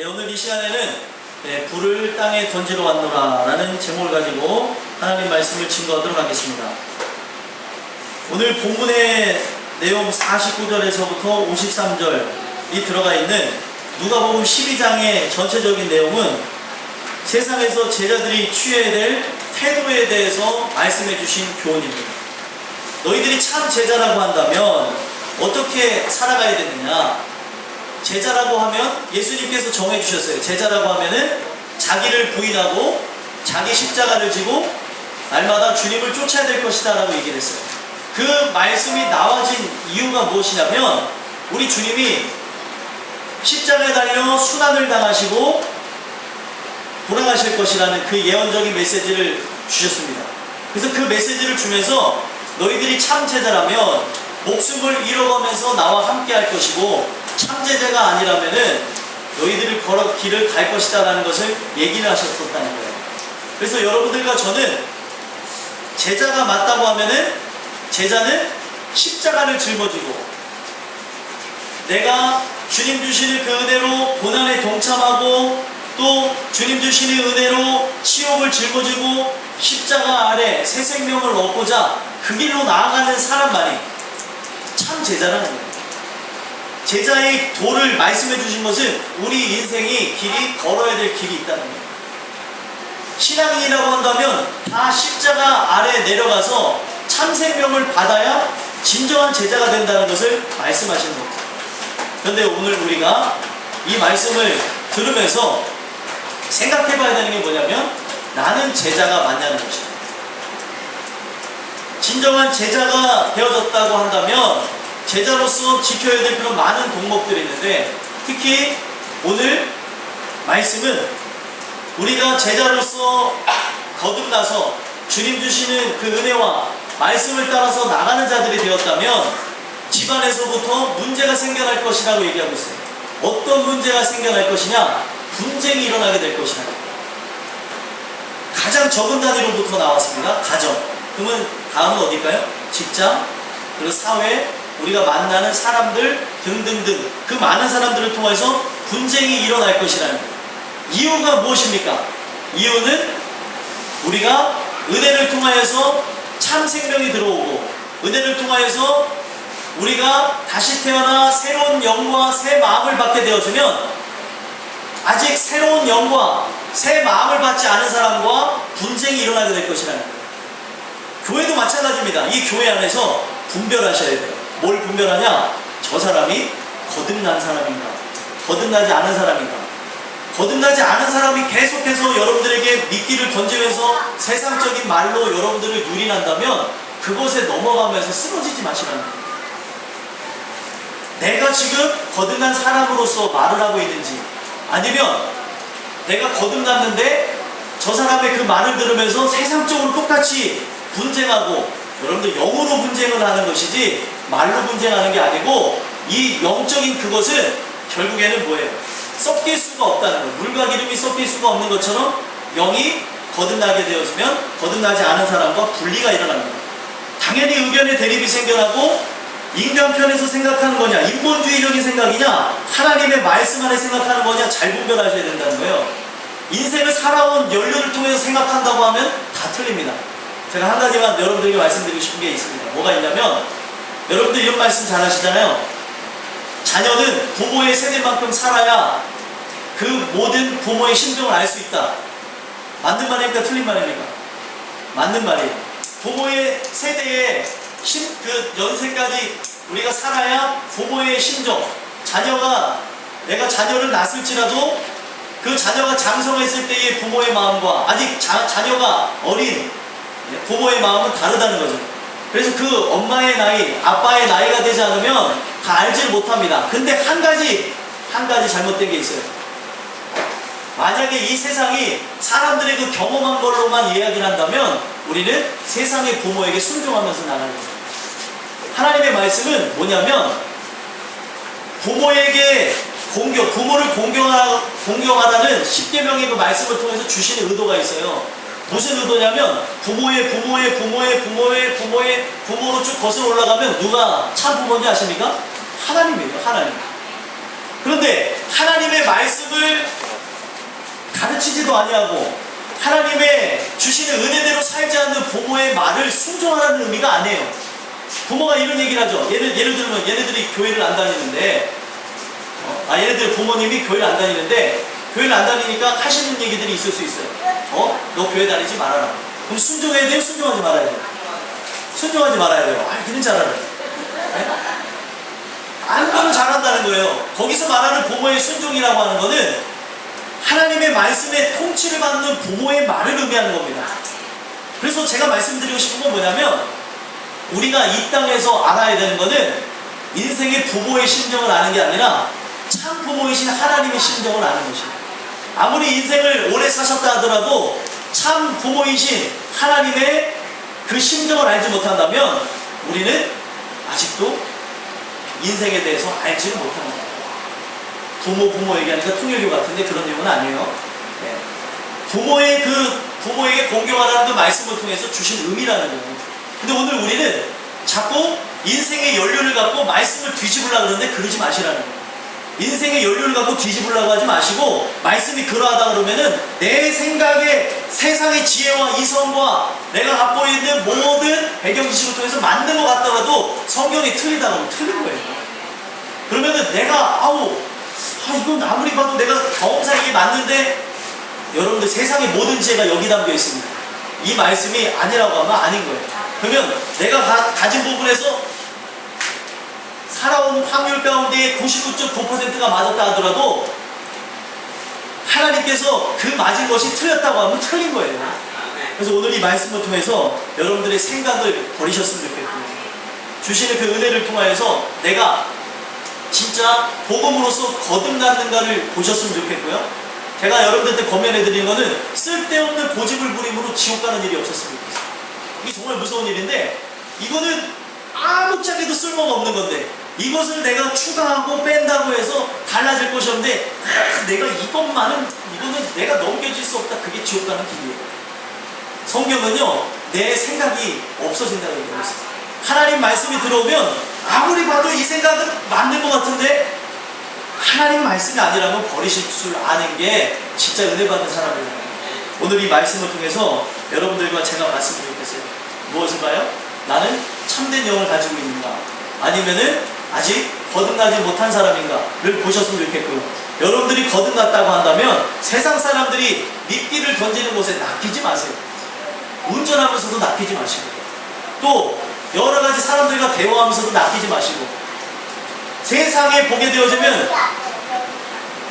오늘 이 시간에는 불을 땅에 던지러 왔노라 라는 제목을 가지고 하나님 말씀을 증거하도록 하겠습니다. 오늘 본문의 내용 49절에서부터 53절이 들어가 있는 누가복음 12장의 전체적인 내용은 세상에서 제자들이 취해야 될 태도에 대해서 말씀해 주신 교훈입니다. 너희들이 참 제자라고 한다면 어떻게 살아가야 되느냐? 제자라고 하면 예수님께서 정해주셨어요. 제자라고 하면은 자기를 부인하고 자기 십자가를 지고 날마다 주님을 쫓아야 될 것이다 라고 얘기를 했어요. 그 말씀이 나와진 이유가 무엇이냐면 우리 주님이 십자가에 달려 순환을 당하시고 돌아가실 것이라는 그 예언적인 메시지를 주셨습니다. 그래서 그 메시지를 주면서 너희들이 참 제자라면 목숨을 잃어가면서 나와 함께 할 것이고 참 제자가 아니라면은 너희들을 걸어 길을 갈 것이다 라는 것을 얘기를 하셨었다는 거예요. 그래서 여러분들과 저는 제자가 맞다고 하면은 제자는 십자가를 짊어지고 내가 주님 주시는 그 은혜로 고난에 동참하고 또 주님 주시는 은혜로 치욕을 짊어지고 십자가 아래 새 생명을 얻고자 그 길로 나아가는 사람만이 참 제자라는 거예요. 제자의 도를 말씀해 주신 것은 우리 인생이 길이 걸어야 될 길이 있다는 거예요. 신앙인이라고 한다면 다 십자가 아래 내려가서 참 생명을 받아야 진정한 제자가 된다는 것을 말씀하시는 겁니다. 그런데 오늘 우리가 이 말씀을 들으면서 생각해 봐야 되는 게 뭐냐면 나는 제자가 맞냐는 것이에요. 진정한 제자가 되어졌다고 한다면 제자로서 지켜야 될 그런 많은 동목들이 있는데 특히 오늘 말씀은 우리가 제자로서 거듭나서 주님 주시는 그 은혜와 말씀을 따라서 나가는 자들이 되었다면 집안에서부터 문제가 생겨날 것이라고 얘기하고 있어요. 어떤 문제가 생겨날 것이냐? 분쟁이 일어나게 될 것이다. 가장 적은 단위로부터 나왔습니다. 가정. 그러면 다음은 어딜까요? 직장, 그리고 사회, 우리가 만나는 사람들 등등등 그 많은 사람들을 통해서 분쟁이 일어날 것이라는 거예요. 이유가 무엇입니까? 이유는 우리가 은혜를 통하여서 참 생명이 들어오고 은혜를 통하여서 우리가 다시 태어나 새로운 영과 새 마음을 받게 되어지면 아직 새로운 영과 새 마음을 받지 않은 사람과 분쟁이 일어나게 될 것이라는 거예요. 교회도 마찬가지입니다. 이 교회 안에서 분별하셔야 돼요. 뭘 분별하냐? 저 사람이 거듭난 사람인가? 거듭나지 않은 사람인가? 거듭나지 않은 사람이 계속해서 여러분들에게 미끼를 던지면서 세상적인 말로 여러분들을 유린한다면 그것에 넘어가면서 쓰러지지 마시라는 거예요. 내가 지금 거듭난 사람으로서 말을 하고 있는지 아니면 내가 거듭났는데 저 사람의 그 말을 들으면서 세상적으로 똑같이 분쟁하고 여러분들 영으로 분쟁을 하는 것이지 말로 분쟁하는 게 아니고 이 영적인 그것은 결국에는 뭐예요? 섞일 수가 없다는 거예요. 물과 기름이 섞일 수가 없는 것처럼 영이 거듭나게 되어지면 거듭나지 않은 사람과 분리가 일어납니다. 당연히 의견의 대립이 생겨나고 인간 편에서 생각하는 거냐 인본주의적인 생각이냐 하나님의 말씀 안에 생각하는 거냐 잘 분별하셔야 된다는 거예요. 인생을 살아온 연륜을 통해서 생각한다고 하면 다 틀립니다. 제가 한 가지만 여러분들에게 말씀드리고 싶은 게 있습니다. 뭐가 있냐면 여러분들 이런 말씀 잘 하시잖아요. 자녀는 부모의 세대만큼 살아야 그 모든 부모의 심정을 알 수 있다. 맞는 말입니까? 틀린 말입니까? 맞는 말이에요. 부모의 세대의 그 연세까지 우리가 살아야 부모의 심정, 자녀가 내가 자녀를 낳았을지라도 그 자녀가 장성했을 때의 부모의 마음과 아직 자녀가 어린 부모의 마음은 다르다는 거죠. 그래서 그 엄마의 나이, 아빠의 나이가 되지 않으면 다 알지를 못합니다. 근데 한 가지 잘못된 게 있어요. 만약에 이 세상이 사람들의 그 경험한 걸로만 이야기를 한다면 우리는 세상의 부모에게 순종하면서 나가는 거예요. 하나님의 말씀은 뭐냐면 부모에게 부모를 공경하라는 십계명의 그 말씀을 통해서 주시는 의도가 있어요. 무슨 의도냐면 부모로 쭉 거슬러 올라가면 누가 참 부모인지 아십니까? 하나님이에요. 하나님. 그런데 하나님의 말씀을 가르치지도 아니하고 하나님의 주시는 은혜대로 살지 않는 부모의 말을 순종하라는 의미가 아니에요. 부모가 이런 얘기를 하죠. 예를 들면 얘네들이 교회를 안 다니는데 얘네들 부모님이 교회를 안 다니는데 교회를 안 다니니까 하시는 얘기들이 있을 수 있어요. 너 교회 다니지 말아라. 그럼 순종해야 돼요? 순종하지 말아야 돼요? 순종하지 말아야 돼요. 알기는 잘하네. 네? 알고는 잘한다는 거예요. 거기서 말하는 부모의 순종이라고 하는 거는 하나님의 말씀에 통치를 받는 부모의 말을 의미하는 겁니다. 그래서 제가 말씀드리고 싶은 건 뭐냐면 우리가 이 땅에서 알아야 되는 거는 인생의 부모의 심정을 아는 게 아니라 참 부모이신 하나님의 심정을 아는 것이에요. 아무리 인생을 오래 사셨다 하더라도 참 부모이신 하나님의 그 심정을 알지 못한다면 우리는 아직도 인생에 대해서 알지를 못합니다. 부모 얘기하니까 통일교 같은데 그런 내용은 아니에요. 네. 부모에게 공경하라는 그 말씀을 통해서 주신 의미라는 거예요. 근데 오늘 우리는 자꾸 인생의 연륜을 갖고 말씀을 뒤집으려고 그러는데 그러지 마시라는 거예요. 인생의 연륜을 갖고 뒤집으려고 하지 마시고 말씀이 그러하다 그러면은 내 생각에 세상의 지혜와 이성과 내가 갖고 있는 모든 배경 지식을 통해서 맞는 것 같더라도 성경이 틀리다 그러면 틀린 거예요. 그러면은 내가 이건 아무리 봐도 내가 경험상 이게 맞는데 여러분들 세상의 모든 지혜가 여기 담겨 있습니다. 이 말씀이 아니라고 하면 아닌 거예요. 그러면 내가 가진 부분에서 살아온 확률 가운데 99.9%가 맞았다 하더라도 하나님께서 그 맞은 것이 틀렸다고 하면 틀린 거예요. 그래서 오늘 이 말씀을 통해서 여러분들의 생각을 버리셨으면 좋겠고요. 주시는 그 은혜를 통하여서 내가 진짜 복음으로서 거듭났는가를 보셨으면 좋겠고요. 제가 여러분들한테 권면해드리는 거는 쓸데없는 고집을 부림으로 지옥 가는 일이 없었으면 좋겠어요. 이게 정말 무서운 일인데 이거는 아무짝에도 쓸모가 없는 건데 이것을 내가 추가하고 뺀다고 해서 달라질 것이 없는데 이거는 내가 넘겨질 수 없다. 그게 지옥 가는 길이에요. 성경은요 내 생각이 없어진다고 얘기했어요. 하나님 말씀이 들어오면 아무리 봐도 이 생각은 맞는 것 같은데 하나님 말씀이 아니라면 버리실 줄 아는 게 진짜 은혜 받는 사람이에요. 오늘 이 말씀을 통해서 여러분들과 제가 말씀드리겠어요. 무엇인가요? 나는 참된 영을 가지고 있는가? 아니면은 아직 거듭나지 못한 사람인가를 보셨으면 좋겠고요. 여러분들이 거듭났다고 한다면 세상 사람들이 미끼를 던지는 곳에 낚이지 마세요. 운전하면서도 낚이지 마시고 또 여러 가지 사람들과 대화하면서도 낚이지 마시고 세상에 보게 되어지면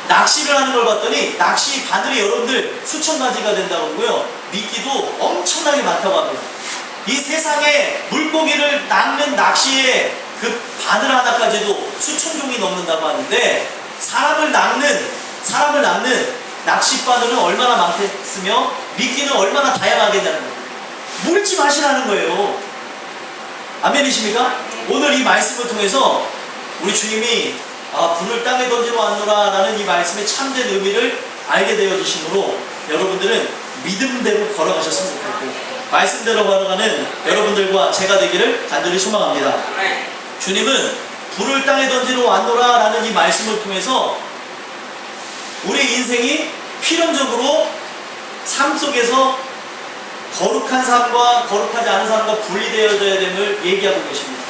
낚시를 하는 걸 봤더니 낚시 바늘이 여러분들 수천 가지가 된다고 하고요. 미끼도 엄청나게 많다고 합니다. 이 세상에 물고기를 낚는 낚시의 그 바늘 하나까지도 수천 종이 넘는다고 하는데 사람을 낚는 낚시 바늘은 얼마나 많겠으며 미끼는 얼마나 다양하겠냐는 거예요. 물지 마시라는 거예요. 아멘이십니까? 오늘 이 말씀을 통해서 우리 주님이 불을 땅에 던지러 왔노라 라는 이 말씀의 참된 의미를 알게 되어 주심으로 여러분들은 믿음대로 걸어가셨으면 좋겠고요. 말씀대로 걸어가는 여러분들과 제가 되기를 간절히 소망합니다. 주님은 불을 땅에 던지러 왔노라 라는 이 말씀을 통해서 우리 인생이 필연적으로 삶 속에서 거룩한 삶과 거룩하지 않은 삶과 분리되어져야 됨을 얘기하고 계십니다.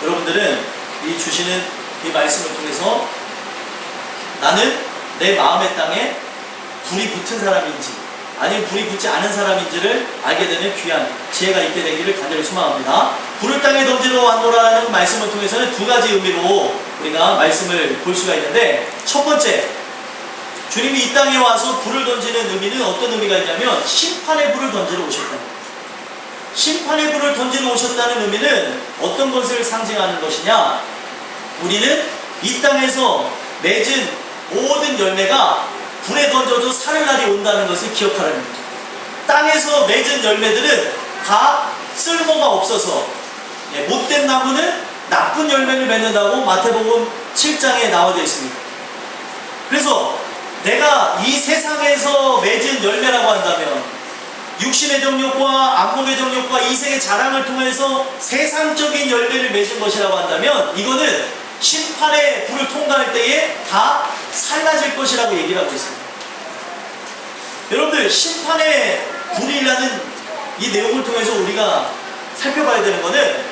여러분들은 이 주시는 이 말씀을 통해서 나는 내 마음의 땅에 불이 붙은 사람인지 아니면 불이 붙지 않은 사람인지를 알게 되는 귀한 지혜가 있게 되기를 간절히 소망합니다. 불을 땅에 던지러 왔노라는 말씀을 통해서는 두 가지 의미로 우리가 말씀을 볼 수가 있는데 첫 번째, 주님이 이 땅에 와서 불을 던지는 의미는 어떤 의미가 있냐면 심판의 불을 던지러 오셨다. 심판의 불을 던지러 오셨다는 의미는 어떤 것을 상징하는 것이냐? 우리는 이 땅에서 맺은 모든 열매가 불에 던져도 사를 날이 온다는 것을 기억하라는 거죠. 땅에서 맺은 열매들은 다 쓸모가 없어서 못된 나무는 나쁜 열매를 맺는다고 마태복음 7장에 나와져 있습니다. 그래서 내가 이 세상에서 맺은 열매라고 한다면 육신의 정욕과 안목의 정욕과 이생의 자랑을 통해서 세상적인 열매를 맺은 것이라고 한다면 이거는 심판의 불을 통과할 때에 다 살라질 것이라고 얘기를 하고 있습니다. 여러분들, 심판의 불이라는 이 내용을 통해서 우리가 살펴봐야 되는 것은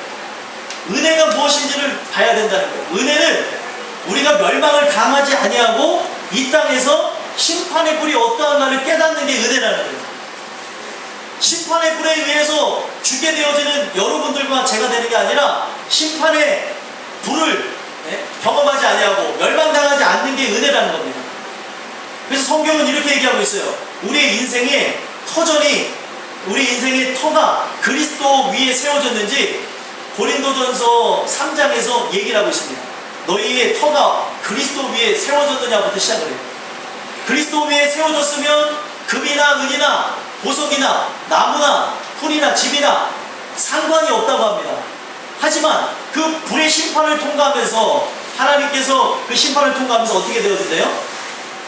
은혜가 무엇인지를 봐야 된다는 거예요. 은혜는 우리가 멸망을 당하지 아니하고 이 땅에서 심판의 불이 어떠한가를 깨닫는 게 은혜라는 거예요. 심판의 불에 의해서 죽게 되어지는 여러분들과 제가 되는 게 아니라 심판의 불을 경험하지 아니하고 멸망당하지 않는 게 은혜라는 겁니다. 그래서 성경은 이렇게 얘기하고 있어요. 우리의 인생의 터전이, 우리 인생의 터가 그리스도 위에 세워졌는지 고린도전서 3장에서 얘기를 하고 있습니다. 너희의 터가 그리스도 위에 세워졌느냐부터 시작을 해요. 그리스도 위에 세워졌으면 금이나 은이나 보석이나 나무나 풀이나 집이나 상관이 없다고 합니다. 하지만 그 불의 심판을 통과하면서 하나님께서 그 심판을 통과하면서 어떻게 되어진대요?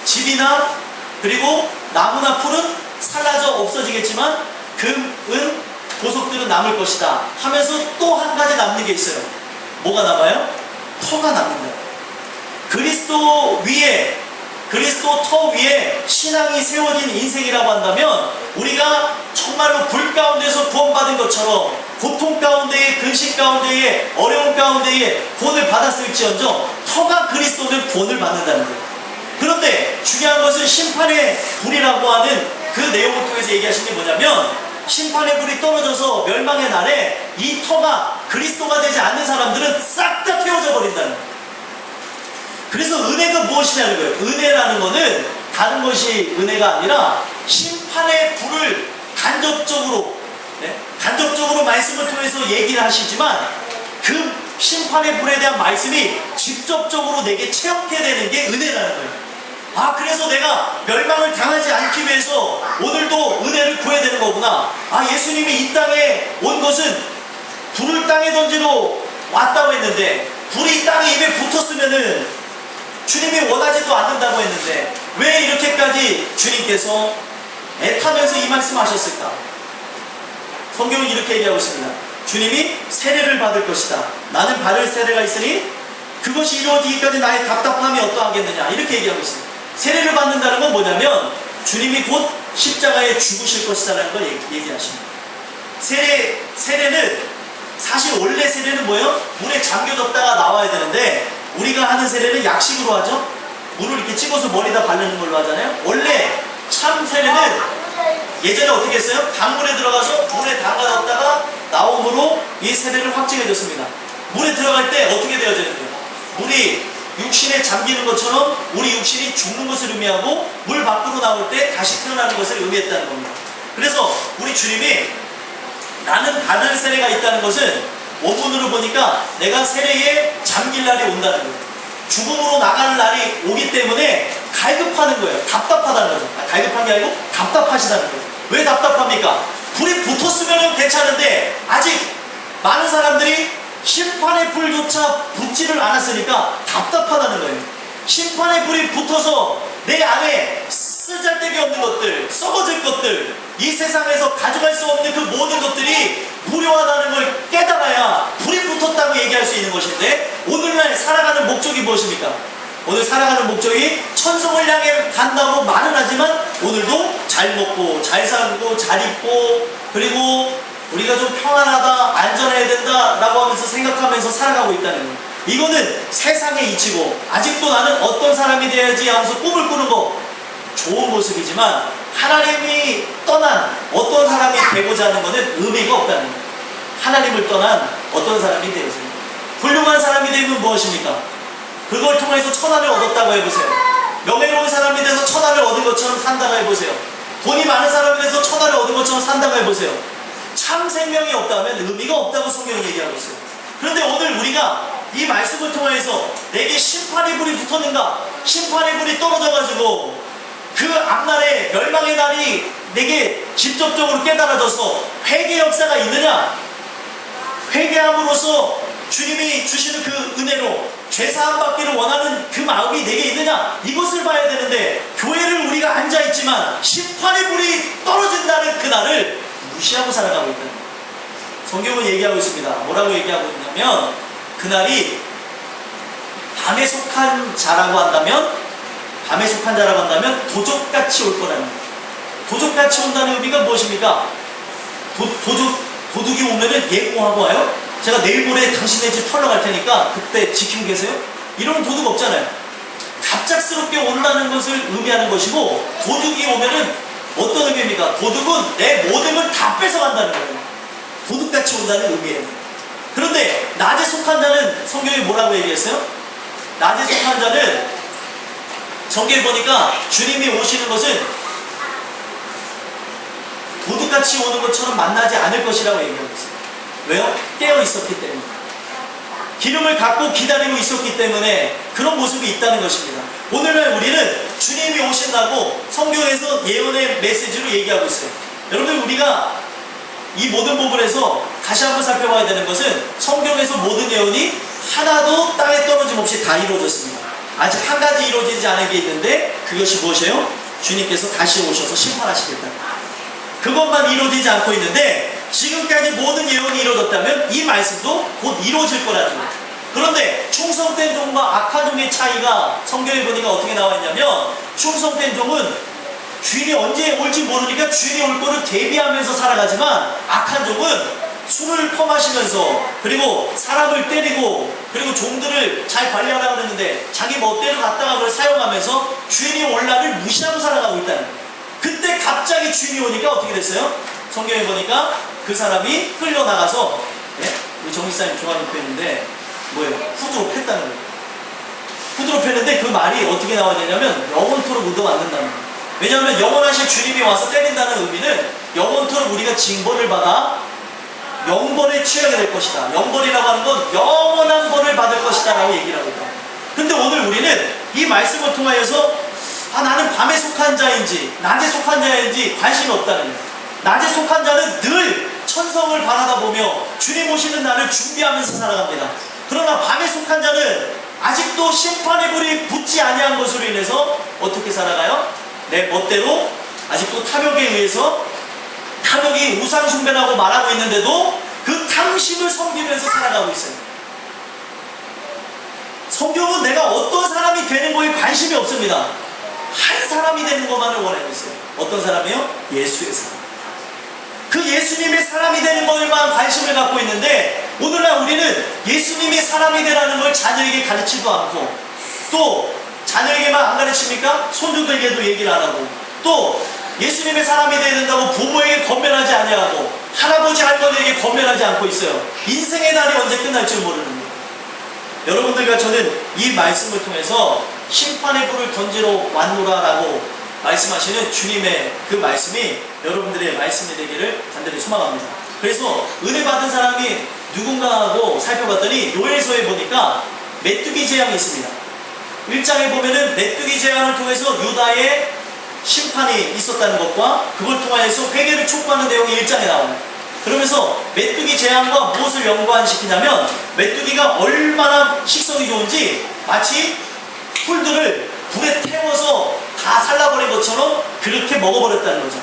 집이나 그리고 나무나 풀은 사라져 없어지겠지만 금, 은, 보석들은 남을 것이다 하면서 또 한 가지 남는 게 있어요. 뭐가 남아요? 터가 남는다. 그리스도 위에, 그리스도 터 위에 신앙이 세워진 인생이라고 한다면 우리가 정말로 불 가운데서 구원받은 것처럼 고통 가운데에, 근심 가운데에, 어려움 가운데에 구원을 받았을지언정 터가 그리스도는 구원을 받는다는 거예요. 그런데 중요한 것은 심판의 불이라고 하는 그 내용을 통해서 얘기하신 게 뭐냐면 심판의 불이 떨어져서 멸망의 날에 이 터가 그리스도가 되지 않는 사람들은 싹 다 태워져 버린다는 거예요. 그래서 은혜가 무엇이냐는 거예요. 은혜라는 것은 다른 것이 은혜가 아니라 심판의 불을 간접적으로 말씀을 통해서 얘기를 하시지만 그 심판의 불에 대한 말씀이 직접적으로 내게 체험케 되는 게 은혜라는 거예요. 아, 그래서 내가 멸망을 당하지 않기 위해서 오늘도 은혜를 구해야 되는 거구나. 아, 예수님이 이 땅에 온 것은 불을 땅에 던지러 왔다고 했는데 불이 땅에 입에 붙었으면은 주님이 원하지도 않는다고 했는데 왜 이렇게까지 주님께서 애타면서 이 말씀하셨을까? 성경은 이렇게 얘기하고 있습니다. 주님이 세례를 받을 것이다. 나는 받을 세례가 있으니 그것이 이루어지기까지 나의 답답함이 어떠하겠느냐, 이렇게 얘기하고 있습니다. 세례를 받는다는 건 뭐냐면 주님이 곧 십자가에 죽으실 것이다라는 걸 얘기하십니다. 세례는 사실 원래 세례는 뭐예요? 물에 잠겨졌다가 나와야 되는데 우리가 하는 세례는 약식으로 하죠. 물을 이렇게 찍어서 머리다 바르는 걸로 하잖아요. 원래 참 세례는 예전에 어떻게 했어요? 강물에 들어가서 물에 담가뒀다가 나옴으로 이 세례를 확증해줬습니다. 물에 들어갈 때 어떻게 되어지는데요? 물이 육신에 잠기는 것처럼 우리 육신이 죽는 것을 의미하고 물 밖으로 나올 때 다시 태어나는 것을 의미했다는 겁니다. 그래서 우리 주님이 나는 받을 세례가 있다는 것은 원문으로 보니까 내가 세례에 잠길 날이 온다는 거예요. 죽음으로 나가는 날이 오기 때문에 갈급하는 거예요. 답답하다는 거죠. 갈급한 게 아니고 답답하시다는 거예요. 왜 답답합니까? 불이 붙었으면 괜찮은데 아직 많은 사람들이 심판의 불조차 붙지를 않았으니까 답답하다는 거예요. 심판의 불이 붙어서 내 안에 쓰잘데기 없는 것들, 썩어질 것들, 이 세상에서 가져갈 수 없는 그 모든 것들이 무료하다는 걸 깨달아야 불이 붙었다고 얘기할 수 있는 것인데 오늘날 살아가는 목적이 무엇입니까? 오늘 살아가는 목적이 천성을 향해 간다고 말은 하지만 오늘도 잘 먹고 잘 살고 잘 입고 그리고 우리가 좀 평안하다, 안전해야 된다라고 하면서 생각하면서 살아가고 있다는 거예요. 이거는 세상의 이치고 아직도 나는 어떤 사람이 돼야지 하면서 꿈을 꾸는 거 좋은 모습이지만 하나님이 떠난 어떤 사람이 되고자 하는 것은 의미가 없다는 거예요. 하나님을 떠난 어떤 사람이 되어야지. 훌륭한 사람이 되면 무엇입니까? 그걸 통해서 천하를 얻었다고 해보세요. 명예로운 사람이 돼서 천하를 얻은 것처럼 산다고 해보세요. 돈이 많은 사람이 돼서 천하를 얻은 것처럼 산다고 해보세요. 참 생명이 없다면 의미가 없다고 성경이 얘기하고 있어요. 그런데 오늘 우리가 이 말씀을 통해서 내게 심판의 불이 붙었는가? 심판의 불이 떨어져가지고 그 앞날에 멸망의 날이 내게 직접적으로 깨달아져서 회개 역사가 있느냐? 회개함으로써 주님이 주시는 그 은혜로 죄사함 받기를 원하는 그 마음이 내게 있느냐? 이것을 봐야 되는데 교회를 우리가 앉아있지만 심판의 불이 떨어진다는 그날을 무시하고 살아가고 있다는 거예요. 성경은 얘기하고 있습니다. 뭐라고 얘기하고 있냐면 그날이 밤에 속한 자라고 한다면 도적같이 올 거라는 거예요. 도적같이 온다는 의미가 무엇입니까? 도둑이 오면은 예고하고 와요. 제가 내일 모레 당신네 집 털러 갈 테니까 그때 지키고 계세요? 이러면 도둑 없잖아요. 갑작스럽게 온다는 것을 의미하는 것이고, 도둑이 오면은 어떤 의미입니까? 도둑은 내 모든 걸 다 뺏어간다는 거예요. 도둑같이 온다는 의미예요. 그런데 낮에 속한 자는 성경이 뭐라고 얘기했어요? 낮에 속한 자는 성경에 보니까 주님이 오시는 것은 도둑같이 오는 것처럼 만나지 않을 것이라고 얘기하고 있어요. 왜요? 깨어 있었기 때문에. 기름을 갖고 기다리고 있었기 때문에 그런 모습이 있다는 것입니다. 오늘날 우리는 주님이 오신다고 성경에서 예언의 메시지로 얘기하고 있어요. 여러분들, 우리가 이 모든 부분에서 다시 한번 살펴봐야 되는 것은 성경에서 모든 예언이 하나도 땅에 떨어짐 없이 다 이루어졌습니다. 아직 한 가지 이루어지지 않은 게 있는데, 그것이 무엇이에요? 주님께서 다시 오셔서 심판하시겠다. 그것만 이루어지지 않고 있는데, 지금까지 모든 예언이 이루어졌다면 이 말씀도 곧 이루어질 거라는 거예요. 그런데 충성된 종과 악한 종의 차이가 성경에 보니까 어떻게 나와 있냐면, 충성된 종은 주인이 언제 올지 모르니까 주인이 올 거를 대비하면서 살아가지만, 악한 종은 술을 퍼마시면서, 그리고 사람을 때리고, 그리고 종들을 잘 관리하라고 그러는데 자기 멋대로 갖다가 그걸 사용하면서 주인이 올 날을 무시하고 살아가고 있다는 거예요. 그때 갑자기 주인이 오니까 어떻게 됐어요? 성경에 보니까 그 사람이 흘려나가서, 우리 정리사님 좋아하는 표현인데 뭐예요? 후드로 팼다는 거예요. 후드로 팼는데 그 말이 어떻게 나와야 되냐면 영원토록 묻어앉는다는 거예요. 왜냐하면 영원하신 주님이 와서 때린다는 의미는 영원토록 우리가 징벌을 받아 영벌에 취하게 될 것이다. 영벌이라고 하는 건 영원한 벌을 받을 것이다 라고 얘기를 하고 있다. 근데 오늘 우리는 이 말씀을 통하여서 나는 밤에 속한 자인지 낮에 속한 자인지 관심이 없다는 거예요. 낮에 속한 자는 늘 천성을 바라다 보며 주님 오시는 날을 준비하면서 살아갑니다. 그러나 밤에 속한 자는 아직도 심판의 불이 붙지 아니한 것으로 인해서 어떻게 살아가요? 내 멋대로 아직도 탐욕에 의해서, 탐욕이 우상 숭배라고 말하고 있는데도 그 탐심을 섬기면서 살아가고 있어요. 성경은 내가 어떤 사람이 되는 거에 관심이 없습니다. 한 사람이 되는 것만을 원하고 있어요. 어떤 사람이요? 예수의 사람. 그 예수님의 사람이 되는 것에만 관심을 갖고 있는데, 오늘날 우리는 예수님이 사람이 되라는 걸 자녀에게 가르치지도 않고, 또 자녀에게만 안 가르칩니까? 손주들에게도 얘기를 안 하고, 또 예수님의 사람이 되어야 된다고 부모에게 권면하지 아니하고 할아버지 할머니에게 권면하지 않고 있어요. 인생의 날이 언제 끝날 줄 모르는 거예요. 여러분들과 저는 이 말씀을 통해서 심판의 불을 던지러 왔노라라고 말씀하시는 주님의 그 말씀이 여러분들의 말씀이 되기를 간절히 소망합니다. 그래서 은혜 받은 사람이 누군가 하고 살펴봤더니 요엘서에 보니까 메뚜기 재앙이 있습니다. 1장에 보면은 메뚜기 재앙을 통해서 유다의 심판이 있었다는 것과 그걸 통해서 회개를 촉구하는 내용이 1장에 나와요. 그러면서 메뚜기 재앙과 무엇을 연관시키냐면, 메뚜기가 얼마나 식성이 좋은지 마치 풀들을 불에 태워서 다 살라버린 것처럼 그렇게 먹어버렸다는 거죠.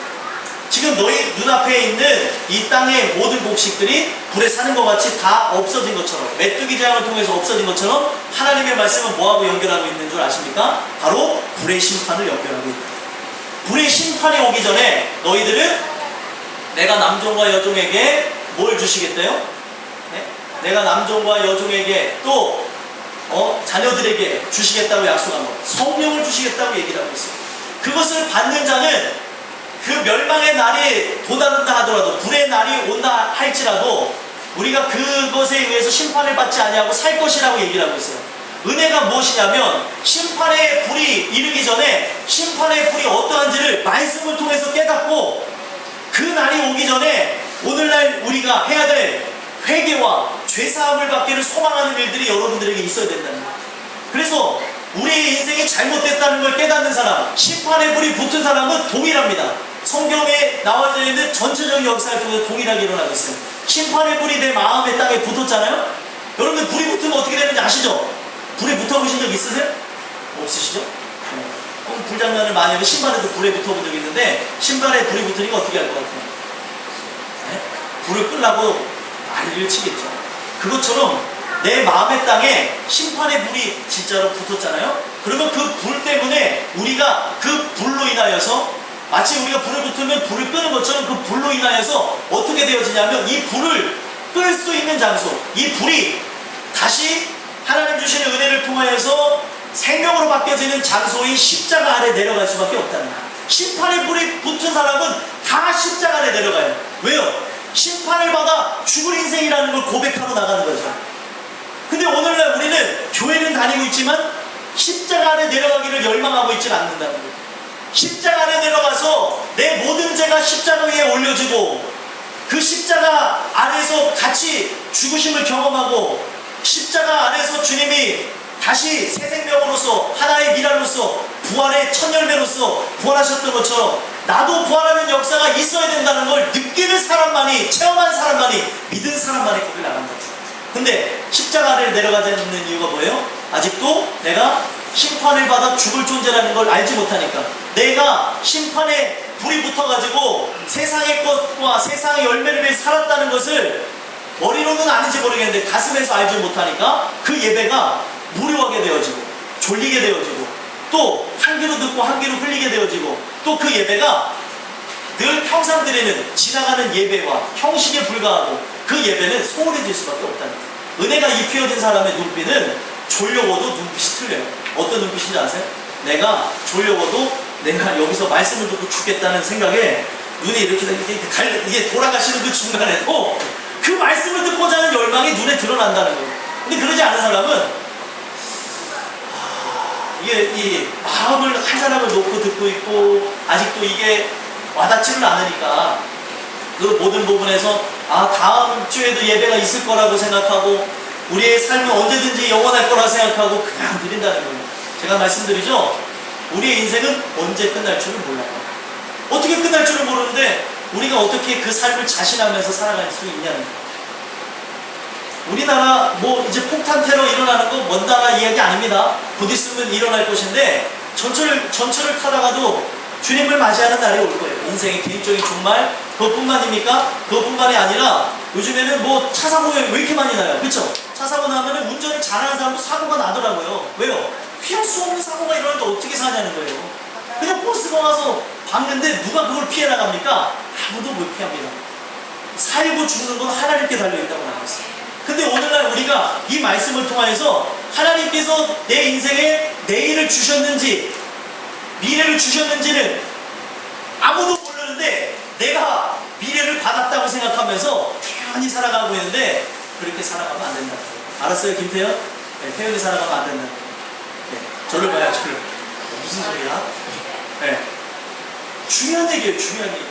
지금 너희 눈앞에 있는 이 땅의 모든 곡식들이 불에 사는 것 같이 다 없어진 것처럼, 메뚜기 재앙을 통해서 없어진 것처럼 하나님의 말씀은 뭐하고 연결하고 있는 줄 아십니까? 바로 불의 심판을 연결하고 있다. 불의 심판이 오기 전에 너희들은 내가 남종과 여종에게 뭘 주시겠대요? 네? 내가 남종과 여종에게 또 자녀들에게 주시겠다고 약속한 것, 성령을 주시겠다고 얘기를 하고 있어요. 그것을 받는 자는 그 멸망의 날이 도다른다 하더라도, 불의 날이 온다 할지라도 우리가 그것에 의해서 심판을 받지 아니하고 살 것이라고 얘기를 하고 있어요. 은혜가 무엇이냐면, 심판의 불이 이르기 전에 심판의 불이 어떠한지를 말씀을 통해서 깨닫고, 그 날이 오기 전에 오늘날 우리가 해야 될 회개와 죄사함을 받기를 소망하는 일들이 여러분들에게 있어야 된다는 거예요. 그래서 우리의 인생이 잘못됐다는 걸 깨닫는 사람, 심판의 불이 붙은 사람은 동일합니다. 성경에 나와져 있는 전체적인 역사를 통해서 동일하게 일어나고 있어요. 심판의 불이 내 마음의 땅에 붙었잖아요. 여러분, 불이 붙으면 어떻게 되는지 아시죠? 불에 붙어보신 적 있으세요? 없으시죠? 불장난을 많이 하면 신발에도 불에 붙어본 적이 있는데, 신발에 불이 붙으니까 어떻게 할 것 같아요? 네? 불을 끄려고 난리를 치겠죠. 그것처럼 내 마음의 땅에 심판의 불이 진짜로 붙었잖아요. 그러면 그 불 때문에 우리가 그 불로 인하여서 마치 우리가 불을 붙으면 불을 끄는 것처럼 그 불로 인하여서 어떻게 되어지냐면 이 불을 끌 수 있는 장소, 이 불이 다시 하나님 주시는 은혜를 통하여서 생명으로 바뀌어지는 장소인 십자가 아래 내려갈 수밖에 없다는 거예요. 심판의 불이 붙은 사람은 다 십자가 아래 내려가요. 왜요? 심판을 받아 죽을 인생이라는 걸 고백하러 나가는 거죠. 근데 오늘날 우리는 교회는 다니고 있지만 십자가 아래 내려가기를 열망하고 있지는 않는다는 거예요. 십자가 아래 내려가서 내 모든 죄가 십자가 위에 올려지고 그 십자가 안에서 같이 죽으심을 경험하고 십자가 안에서 주님이 다시 새 생명으로서 하나의 미랄로서 부활의 첫 열매로서 부활하셨던 것처럼 나도 부활하는 역사가 있어야 된다는 걸 느끼는 사람만이, 체험한 사람만이, 믿은 사람만이 거기 나간다. 근데 십자가 아래를 내려가지 않는 이유가 뭐예요? 아직도 내가 심판을 받아 죽을 존재라는 걸 알지 못하니까, 내가 심판에 불이 붙어가지고 세상의 것과 세상의 열매를 위해 살았다는 것을 머리로는 아는지 모르겠는데 가슴에서 알지 못하니까 그 예배가 무료하게 되어지고 졸리게 되어지고 또 한 귀로 듣고 한 귀로 흘리게 되어지고 또 그 예배가 늘 평상 드리는 지나가는 예배와 형식에 불과하고 그 예배는 소홀해질 수밖에 없다는 거예요. 은혜가 입혀진 사람의 눈빛은 졸려워도 눈빛이 틀려요. 어떤 눈빛인지 아세요? 내가 졸려워도 내가 여기서 말씀을 듣고 죽겠다는 생각에 눈이 이렇게 이게 돌아가시는 그 중간에도 그 말씀을 듣고자 하는 열망이 눈에 드러난다는 거예요. 근데 그러지 않은 사람은 이게 이 마음을 한 사람을 놓고 듣고 있고 아직도 이게 와닿지를 않으니까 그 모든 부분에서 다음 주에도 예배가 있을 거라고 생각하고 우리의 삶은 언제든지 영원할 거라 생각하고 그냥 드린다는 거예요. 제가 말씀드리죠. 우리의 인생은 언제 끝날 줄을 몰라요. 어떻게 끝날 줄을 모르는데 우리가 어떻게 그 삶을 자신하면서 살아갈 수 있냐는 거예요. 우리나라 이제 폭탄 테러 일어나는 거 먼 나라 이야기 아닙니다. 곧 있으면 일어날 것인데 전철을 타다가도 주님을 맞이하는 날이 올 거예요. 인생의 개인적인 종말 그것뿐만입니까? 그것뿐만이 아니라 요즘에는 차 사고가 왜 이렇게 많이 나요? 그렇죠? 차 사고 나면은 운전을 잘하는 사람도 사고가 나더라고요. 왜요? 피할 수 없는 사고가 일어나는데 어떻게 사냐는 거예요. 그냥 버스가 와서 박는데 누가 그걸 피해 나갑니까? 아무도 못 피합니다. 살고 죽는 건 하나님께 달려있다고 나왔어요. 근데 오늘날 우리가 이 말씀을 통하여서 하나님께서 내 인생에 내일을 주셨는지 미래를 주셨는지는 아무도 모르는데 내가 미래를 받았다고 생각하면서 태연히 살아가고 있는데 그렇게 살아가면 안 된다. 알았어요, 김태현? 네, 태연히 살아가면 안 된다. 네, 저를 봐요, 저를. 무슨 소리야? 네. 중요한 얘기예요, 중요한 얘기.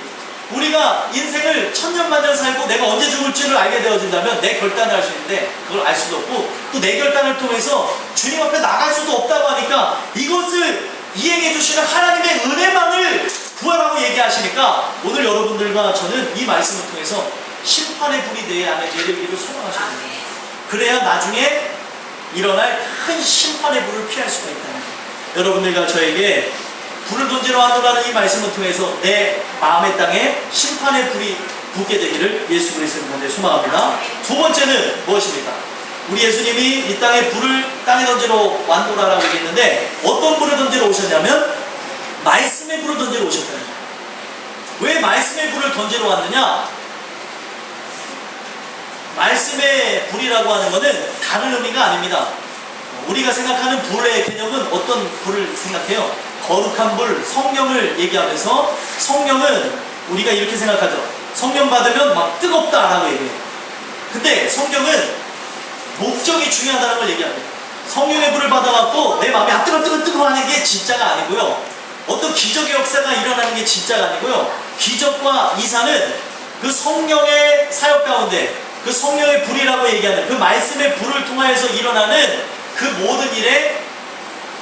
우리가 인생을 천년만년 살고 내가 언제 죽을지를 알게 되어진다면 내 결단을 할 수 있는데 그걸 알 수도 없고 또 내 결단을 통해서 주님 앞에 나갈 수도 없다고 하니까 이것을 이행해 주시는 하나님의 은혜만을 구하라고 얘기하시니까 오늘 여러분들과 저는 이 말씀을 통해서 심판의 불이 내 안에 내리기를 소망하셔야 됩니다. 그래야 나중에 일어날 큰 심판의 불을 피할 수가 있다는 거예요. 여러분들과 저에게 불을 던지러 하노라는 이 말씀을 통해서 내 마음의 땅에 심판의 불이 붙게 되기를 예수 그리스도의 이름으로 소망합니다. 두 번째는 무엇입니까? 우리 예수님이 이 땅에 불을 땅에 던지러 왔노라라고 얘기했는데 어떤 불을 던지러 오셨냐면 말씀의 불을 던지러 오셨다는 거예요. 왜 말씀의 불을 던지러 왔느냐? 말씀의 불이라고 하는 것은 다른 의미가 아닙니다. 우리가 생각하는 불의 개념은 어떤 불을 생각해요? 거룩한 불, 성령을 얘기하면서 성령은 우리가 이렇게 생각하죠. 성령 받으면 막 뜨겁다라고 얘기해요. 근데 성령은 목적이 중요하다는 걸 얘기합니다. 성령의 불을 받아갖고 내 마음이 뜨거워 하는 게 진짜가 아니고요. 어떤 기적의 역사가 일어나는 게 진짜가 아니고요. 기적과 이사는 그 성령의 사역 가운데 그 성령의 불이라고 얘기하는 그 말씀의 불을 통하여서 일어나는 그 모든 일에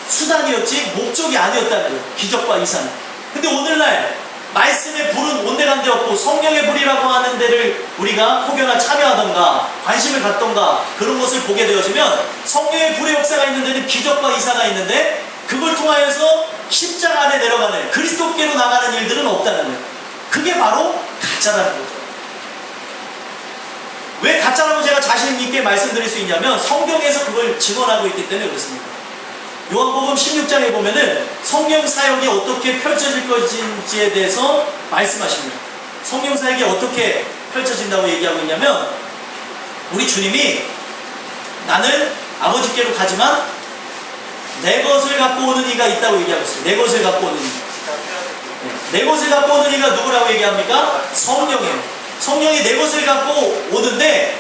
수단이었지 목적이 아니었다는 거예요. 기적과 이사는. 근데 오늘날 말씀의 불은 온데간데 없고 성령의 불이라고 하는 데를 우리가 혹여나 참여하던가 관심을 갖던가 그런 것을 보게 되어지면 성령의 불의 역사가 있는 데는 기적과 이사가 있는데 그걸 통하여서 십자가 안에 내려가는 그리스도께로 나가는 일들은 없다는 거예요. 그게 바로 가짜라는 거죠. 왜 가짜라고 제가 자신 있게 말씀드릴 수 있냐면 성경에서 그걸 증언하고 있기 때문에 그렇습니다. 요한복음 16장에 보면은 성령 사역이 어떻게 펼쳐질 것인지에 대해서 말씀하십니다. 성령 사역이 어떻게 펼쳐진다고 얘기하고 있냐면 우리 주님이 나는 아버지께로 가지만 내 것을 갖고 오는 이가 있다고 얘기하고 있어요. 내 것을 갖고 오는 이. 내 것을 갖고 오는 이가 누구라고 얘기합니까? 성령이에요. 성령이 내 것을 갖고 오는데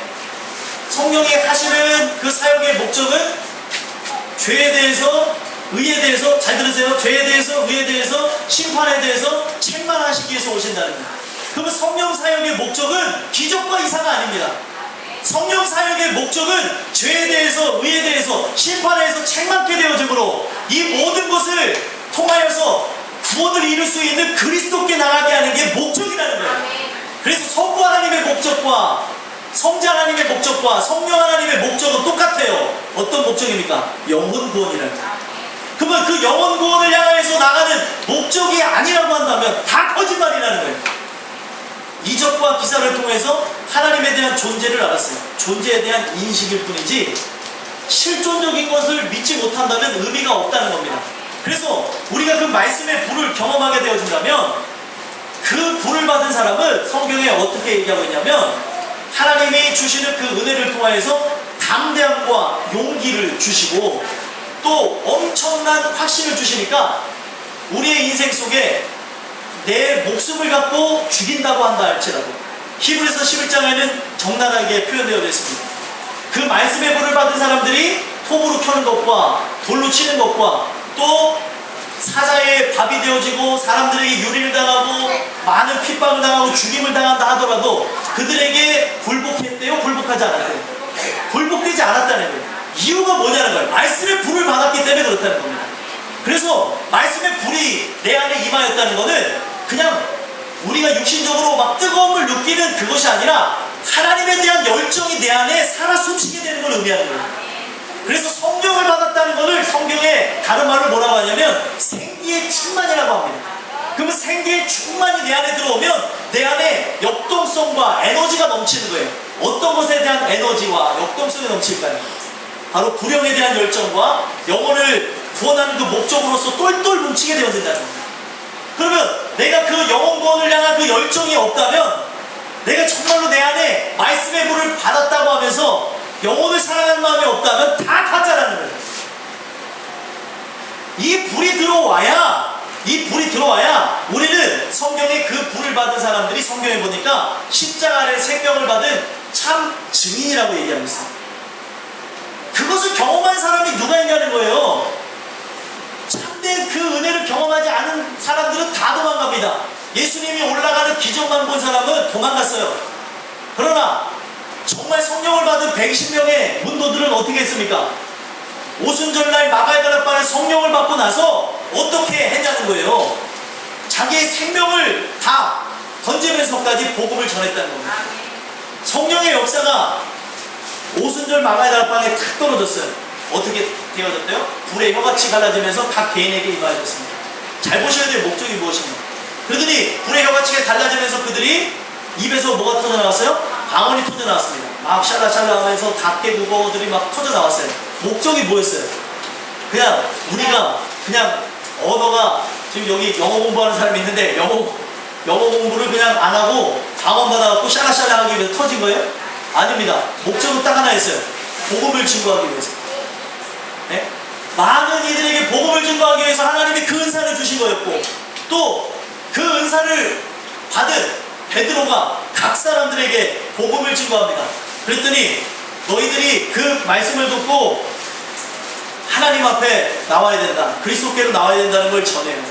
성령이 하시는 그 사역의 목적은 죄에 대해서, 의에 대해서, 잘 들으세요. 죄에 대해서, 의에 대해서, 심판에 대해서 책망하시기 위해서 오신다는 거예요. 그러면 성령 사역의 목적은 기적과 이상은 아닙니다. 성령 사역의 목적은 죄에 대해서, 의에 대해서, 심판에 대해서 책망케 되어지므로 이 모든 것을 통하여서 구원을 이룰 수 있는 그리스도께 나가게 하는 게 목적이라는 거예요. 그래서 성부 하나님의 목적과 성자 하나님의 목적과 성령 하나님의 목적은 똑같아요. 어떤 목적입니까? 영혼 구원이라는 거예요. 그러면 그 영혼 구원을 향해서 나가는 목적이 아니라고 한다면 다 거짓말이라는 거예요. 이적과 기사를 통해서 하나님에 대한 존재를 알았어요. 존재에 대한 인식일 뿐이지 실존적인 것을 믿지 못한다면 의미가 없다는 겁니다. 그래서 우리가 그 말씀의 불을 경험하게 되어진다면 그 불을 받은 사람은 성경에 어떻게 얘기하고 있냐면 하나님이 주시는 그 은혜를 통하여서 담대함과 용기를 주시고 또 엄청난 확신을 주시니까 우리의 인생 속에 내 목숨을 갖고 죽인다고 한다 할지라도 히브리서 11장에는 적나라하게 표현되어 있습니다. 그 말씀의 불을 받은 사람들이 톱으로 켜는 것과 돌로 치는 것과 또 사자의 밥이 되어지고 사람들에게 유리를 당하고 많은 핍박을 당하고 죽임을 당한다 하더라도 그들에게 굴복했대요? 굴복하지 않았대요? 굴복되지 않았다는 거예요. 이유가 뭐냐는 거예요. 말씀의 불을 받았기 때문에 그렇다는 겁니다. 그래서 말씀의 불이 내 안에 임하였다는 것은 그냥 우리가 육신적으로 막 뜨거움을 느끼는 그것이 아니라 하나님에 대한 열정이 내 안에 살아 숨쉬게 되는 걸 의미하는 거예요. 그래서 성령을 받았다는 것을 성경에 다른 말로 뭐라고 하냐면 생기의 충만이라고 합니다. 그러면 생기의 충만이 내 안에 들어오면 내 안에 역동성과 에너지가 넘치는 거예요. 어떤 것에 대한 에너지와 역동성이 넘칠까요? 바로 구령에 대한 열정과 영혼을 구원하는 그 목적으로서 똘똘 뭉치게 되어진다는 겁니다. 그러면 내가 그 영혼 구원을 향한 그 열정이 없다면 내가 정말로 내 안에 말씀의 불을 받았다고 하면서 영혼을 사랑하는 마음이 없다면 다 가짜라는 거예요. 이 불이 들어와야 우리는 성경에 그 불을 받은 사람들이 성경에 보니까 십자가 아래 생명을 받은 참 증인이라고 얘기하고 있어요. 그것을 경험한 사람이 누가 있냐는 거예요. 참된 그 은혜를 경험하지 않은 사람들은 다 도망갑니다. 예수님이 올라가는 기적만 본 사람은 도망갔어요. 그러나 정말 성령을 받은 120명의 문도들은 어떻게 했습니까? 오순절날 마가다락방에 성령을 받고 나서 어떻게 했냐는 거예요. 자기의 생명을 다 던지면서까지 복음을 전했다는 겁니다. 성령의 역사가 오순절 마가다락방에 탁 떨어졌어요. 어떻게 되어졌대요? 불의 혀같이 갈라지면서 각 개인에게 임하였습니다. 잘 보셔야 될 목적이 무엇입니까? 그러더니 불의 혀같이 갈라지면서 그들이 입에서 뭐가 터져 나왔어요? 방언이 터져 나왔습니다. 막 샬라샬라 하면서 닭개 국어들이 막 터져 나왔어요. 목적이 뭐였어요? 그냥 우리가 그냥 언어가 지금 여기 영어 공부하는 사람이 있는데 영어 공부를 그냥 안 하고 방언 받아갖고 샬라샬라 하기 위해서 터진 거예요? 아닙니다. 목적은 딱 하나 있어요. 복음을 증거하기 위해서. 네? 많은 이들에게 복음을 증거하기 위해서 하나님이 그 은사를 주신 거였고 또 그 은사를 받은 베드로가 각 사람들에게 복음을 증거합니다. 그랬더니 너희들이 그 말씀을 듣고 하나님 앞에 나와야 된다. 그리스도께로 나와야 된다는 걸 전해요.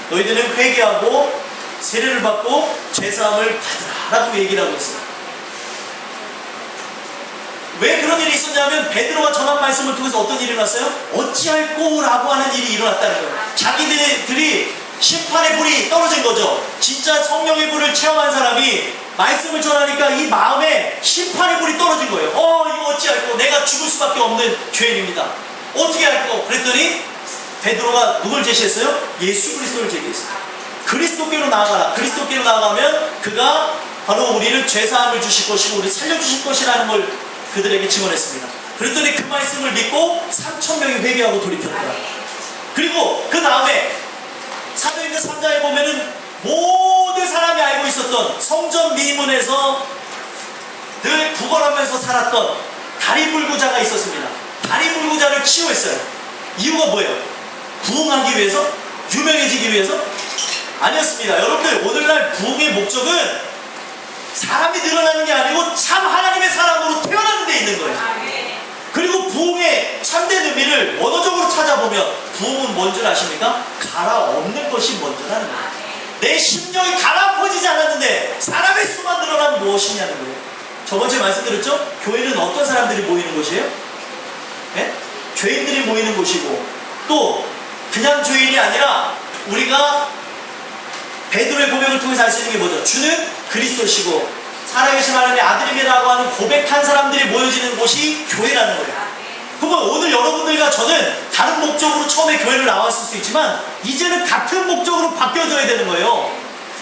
너희들은 회개하고 세례를 받고 죄사함을 받으라 라고 얘기를 하고 있어요. 왜 그런 일이 있었냐면 베드로가 전한 말씀을 통해서 어떤 일이 일어났어요? 어찌할꼬 라고 하는 일이 일어났다는 거예요. 자기들이 심판의 불이 떨어진 거죠. 진짜 성령의 불을 체험한 사람이 말씀을 전하니까 이 마음에 심판의 불이 떨어진 거예요. 이거 어찌할꼬, 내가 죽을 수밖에 없는 죄인입니다. 어떻게 할꼬? 그랬더니 베드로가 누굴 제시했어요? 예수 그리스도를 제기했어요. 그리스도께로 나아가라. 그리스도께로 나아가면 그가 바로 우리를 죄사함을 주실 것이고 우리 살려주실 것이라는 걸 그들에게 증언했습니다. 그랬더니 그 말씀을 믿고 3,000명이 회개하고 돌이켰더라. 그리고 그 다음에 사도행전 3장에 보면은 모든 사람이 알고 있었던 성전 미문에서 늘 구걸하면서 살았던 다리불구자가 있었습니다. 다리불구자를 치유했어요. 이유가 뭐예요? 부흥하기 위해서? 유명해지기 위해서? 아니었습니다. 여러분들, 오늘날 부흥의 목적은 사람이 늘어나는 게 아니고 참 하나님의 사람으로 태어나는 데 있는 거예요. 그리고 부흥의 참된 의미를 원어적으로 찾아보면 부흥은 뭔 줄 아십니까? 갈아엎는 것이 먼저라는 거예요. 내 심령이 갈아엎어지지 않았는데 사람의 수만 늘어나면 무엇이냐는 거예요. 저번주에 말씀드렸죠? 교회는 어떤 사람들이 모이는 곳이에요? 네? 죄인들이 모이는 곳이고, 또 그냥 죄인이 아니라 우리가 베드로의 고백을 통해서 알 수 있는 게 뭐죠? 주는 그리스도시고 살아계신 하나님의 아들임이라고 하는 고백한 사람들이 모여지는 곳이 교회라는 거예요. 그러면 오늘 여러분들과 저는 다른 목적으로 처음에 교회를 나왔을 수 있지만 이제는 같은 목적으로 바뀌어져야 되는 거예요.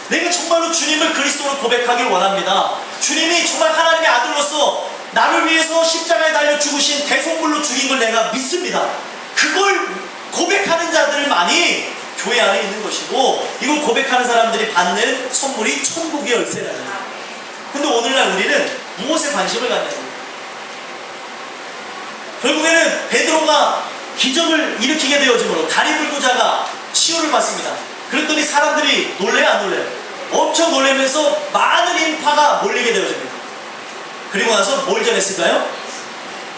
내가 정말로 주님을 그리스도로 고백하길 원합니다. 주님이 정말 하나님의 아들로서 나를 위해서 십자가에 달려 죽으신 대속물로 죽인 걸 내가 믿습니다. 그걸 고백하는 자들만이 교회 안에 있는 것이고, 이걸 고백하는 사람들이 받는 선물이 천국의 열쇠라는 거예요. 근데 오늘날 우리는 무엇에 관심을 갖냐고요. 결국에는 베드로가 기적을 일으키게 되어짐으로 다리불구자가 치유를 받습니다. 그랬더니 사람들이 놀래요, 안 놀래요? 엄청 놀라면서 많은 인파가 몰리게 되어집니다. 그리고 나서 뭘 전했을까요?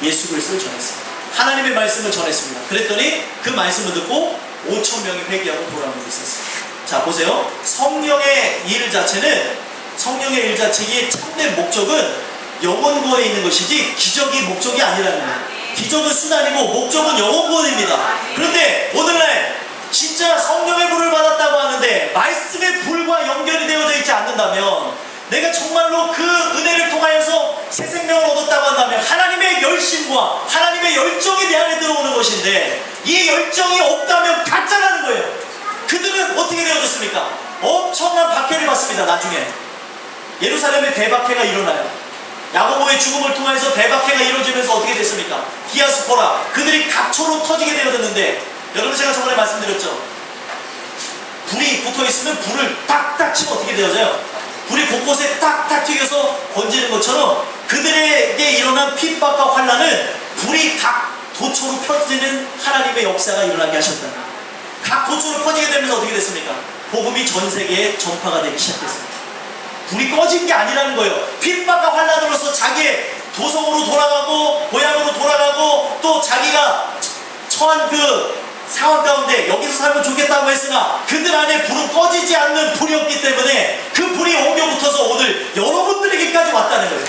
예수 그리스도를 전했습니다. 하나님의 말씀을 전했습니다. 그랬더니 그 말씀을 듣고 5,000명이 회개하고 돌아오는 게 있었어요. 자, 보세요. 성령의 일 자체는, 성령의 일 자체의 참된 목적은 영혼 구원에 있는 것이지 기적이 목적이 아니라는 거예요. 기적은 수단이고 목적은 영혼 구원입니다. 그런데 오늘날 진짜 성령의 불을 받았다고 하는데 말씀의 불과 연결이 되어져 있지 않는다면, 내가 정말로 그 은혜를 통하여서 새 생명을 얻었다고 한다면 하나님의 열심과 하나님의 열정이 내 안에 들어오는 것인데, 이 열정이 없다면 가짜라는 거예요. 그들은 어떻게 되어졌습니까? 엄청난 박해를 받습니다. 나중에 예루살렘에 대박해가 일어나요. 야고보의 죽음을 통해서 대박해가 이루어지면서 어떻게 됐습니까? 디아스포라, 그들이 각초로 터지게 되어졌는데, 여러분 제가 저번에 말씀드렸죠. 불이 붙어있으면 불을 딱딱 치면 어떻게 되어져요? 불이 곳곳에 딱딱 튀겨서 번지는 것처럼 그들에게 일어난 핍박과 환난은 불이 각 도처로 펴지는 하나님의 역사가 일어나게 하셨다. 각 도처로 퍼지게 되면서 어떻게 됐습니까? 복음이 전 세계에 전파가 되기 시작했습니다. 불이 꺼진 게 아니라는 거예요. 핍박과 환난으로서 자기의 도성으로 돌아가고 고향으로 돌아가고 또 자기가 처한 그 상황 가운데 여기서 살면 좋겠다고 했으나 그들 안에 불은 꺼지지 않는 불이었기 때문에 그 불이 옮겨 붙어서 오늘 여러분들에게까지 왔다는 거예요.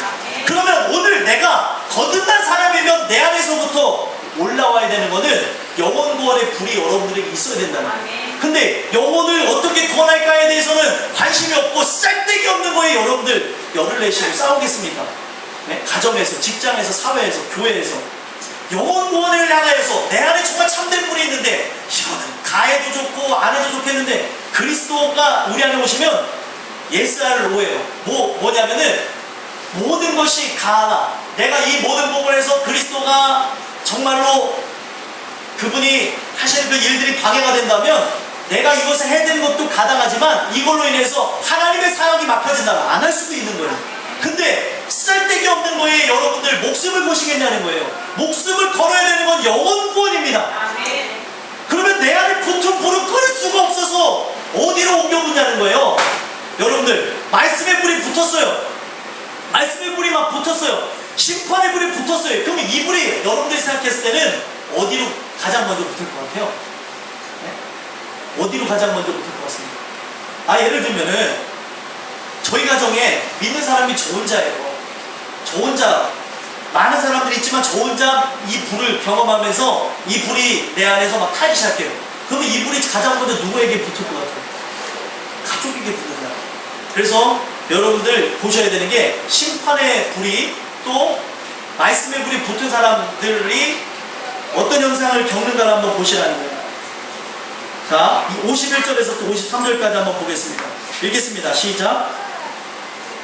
그러면 오늘 내가 거듭난 사람이면 내 안에서부터 올라와야 되는 거는 영혼 구원의 불이 여러분들에게 있어야 된다는 거예요. 근데 영혼을 어떻게 구원할까에 대해서는 관심이 없고 쌀데기 없는 거예요. 여러분들 열을 내시고 싸우겠습니까? 네? 가정에서, 직장에서, 사회에서, 교회에서 영혼 구원을 향하여서 내 안에 정말 참된 분이 있는데, 이거는 가해도 좋고 안 해도 좋겠는데 그리스도가 우리 안에 오시면 예스를 오해요. 뭐냐면은 모든 것이 가하나 내가 이 모든 부분에서 그리스도가 정말로 그분이 하시는 그 일들이 방해가 된다면 내가 이것을 해야 되는 것도 가당하지만 이걸로 인해서 하나님의 사역이 막혀진다면 안 할 수도 있는 거예요. 근데 쓸데기 없는 거에 여러분들 목숨을 거시겠냐는 거예요. 목숨을 걸어야 되는 건 영혼 구원입니다. 그러면 내 안에 붙은 불은 끌 수가 없어서 어디로 옮겨보냐는 거예요. 여러분들 말씀의 불이 붙었어요. 말씀의 불이 막 붙었어요. 심판의 불이 붙었어요. 그럼 이 불이 여러분들이 생각했을 때는 어디로 가장 먼저 붙을 것 같아요? 네? 어디로 가장 먼저 붙을 것 같습니까? 예를 들면은 저희 가정에 믿는 사람이 저 혼자예요. 저 혼자, 많은 사람들이 있지만 저 혼자 이 불을 경험하면서 이 불이 내 안에서 막 타기 시작해요. 그러면 이 불이 가장 먼저 누구에게 붙을 것 같아요? 가족에게 붙는다. 그래서 여러분들 보셔야 되는 게 심판의 불이 또 말씀의 불이 붙은 사람들이 어떤 현상을 겪는가를 한번 보시라는 거예요. 자, 51절에서 또 53절까지 한번 보겠습니다. 읽겠습니다. 시작.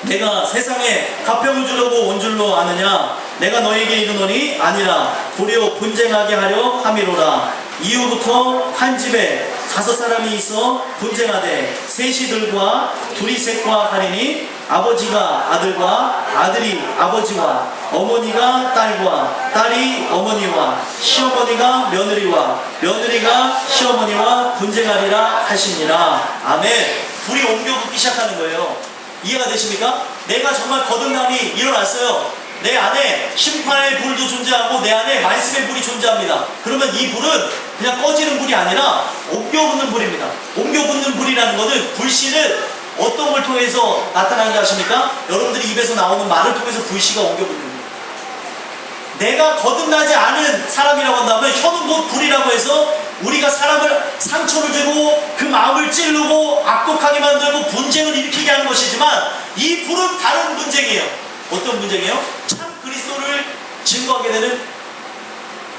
내가 세상에 화평을 주려고 온 줄로 아느냐? 내가 너에게 이르노니 아니라 도리어 분쟁하게 하려 함이로라. 이후부터 한 집에 5사람이 있어 분쟁하되 셋이 들과 둘이 셋과 하리니 아버지가 아들과 아들이 아버지와 어머니가 딸과 딸이 어머니와 시어머니가 며느리와 며느리가 시어머니와 분쟁하리라 하시니라. 아멘. 불이 옮겨 붙기 시작하는 거예요. 이해가 되십니까? 내가 정말 거듭남이 일어났어요. 내 안에 심판의 불도 존재하고 내 안에 말씀의 불이 존재합니다. 그러면 이 불은 그냥 꺼지는 불이 아니라 옮겨붙는 불입니다. 옮겨붙는 불이라는 것은 불씨는 어떤 걸 통해서 나타나는지 아십니까? 여러분들이 입에서 나오는 말을 통해서 불씨가 옮겨붙는 거예요. 내가 거듭나지 않은 사람이라고 한다면 혀는 곧 불이라고 해서 우리가 사람을 상처를 주고 그 마음을 찌르고 악독하게 만들고 분쟁을 일으키게 하는 것이지만 이 불은 다른 분쟁이에요. 어떤 분쟁이에요? 참 그리스도를 증거하게 되는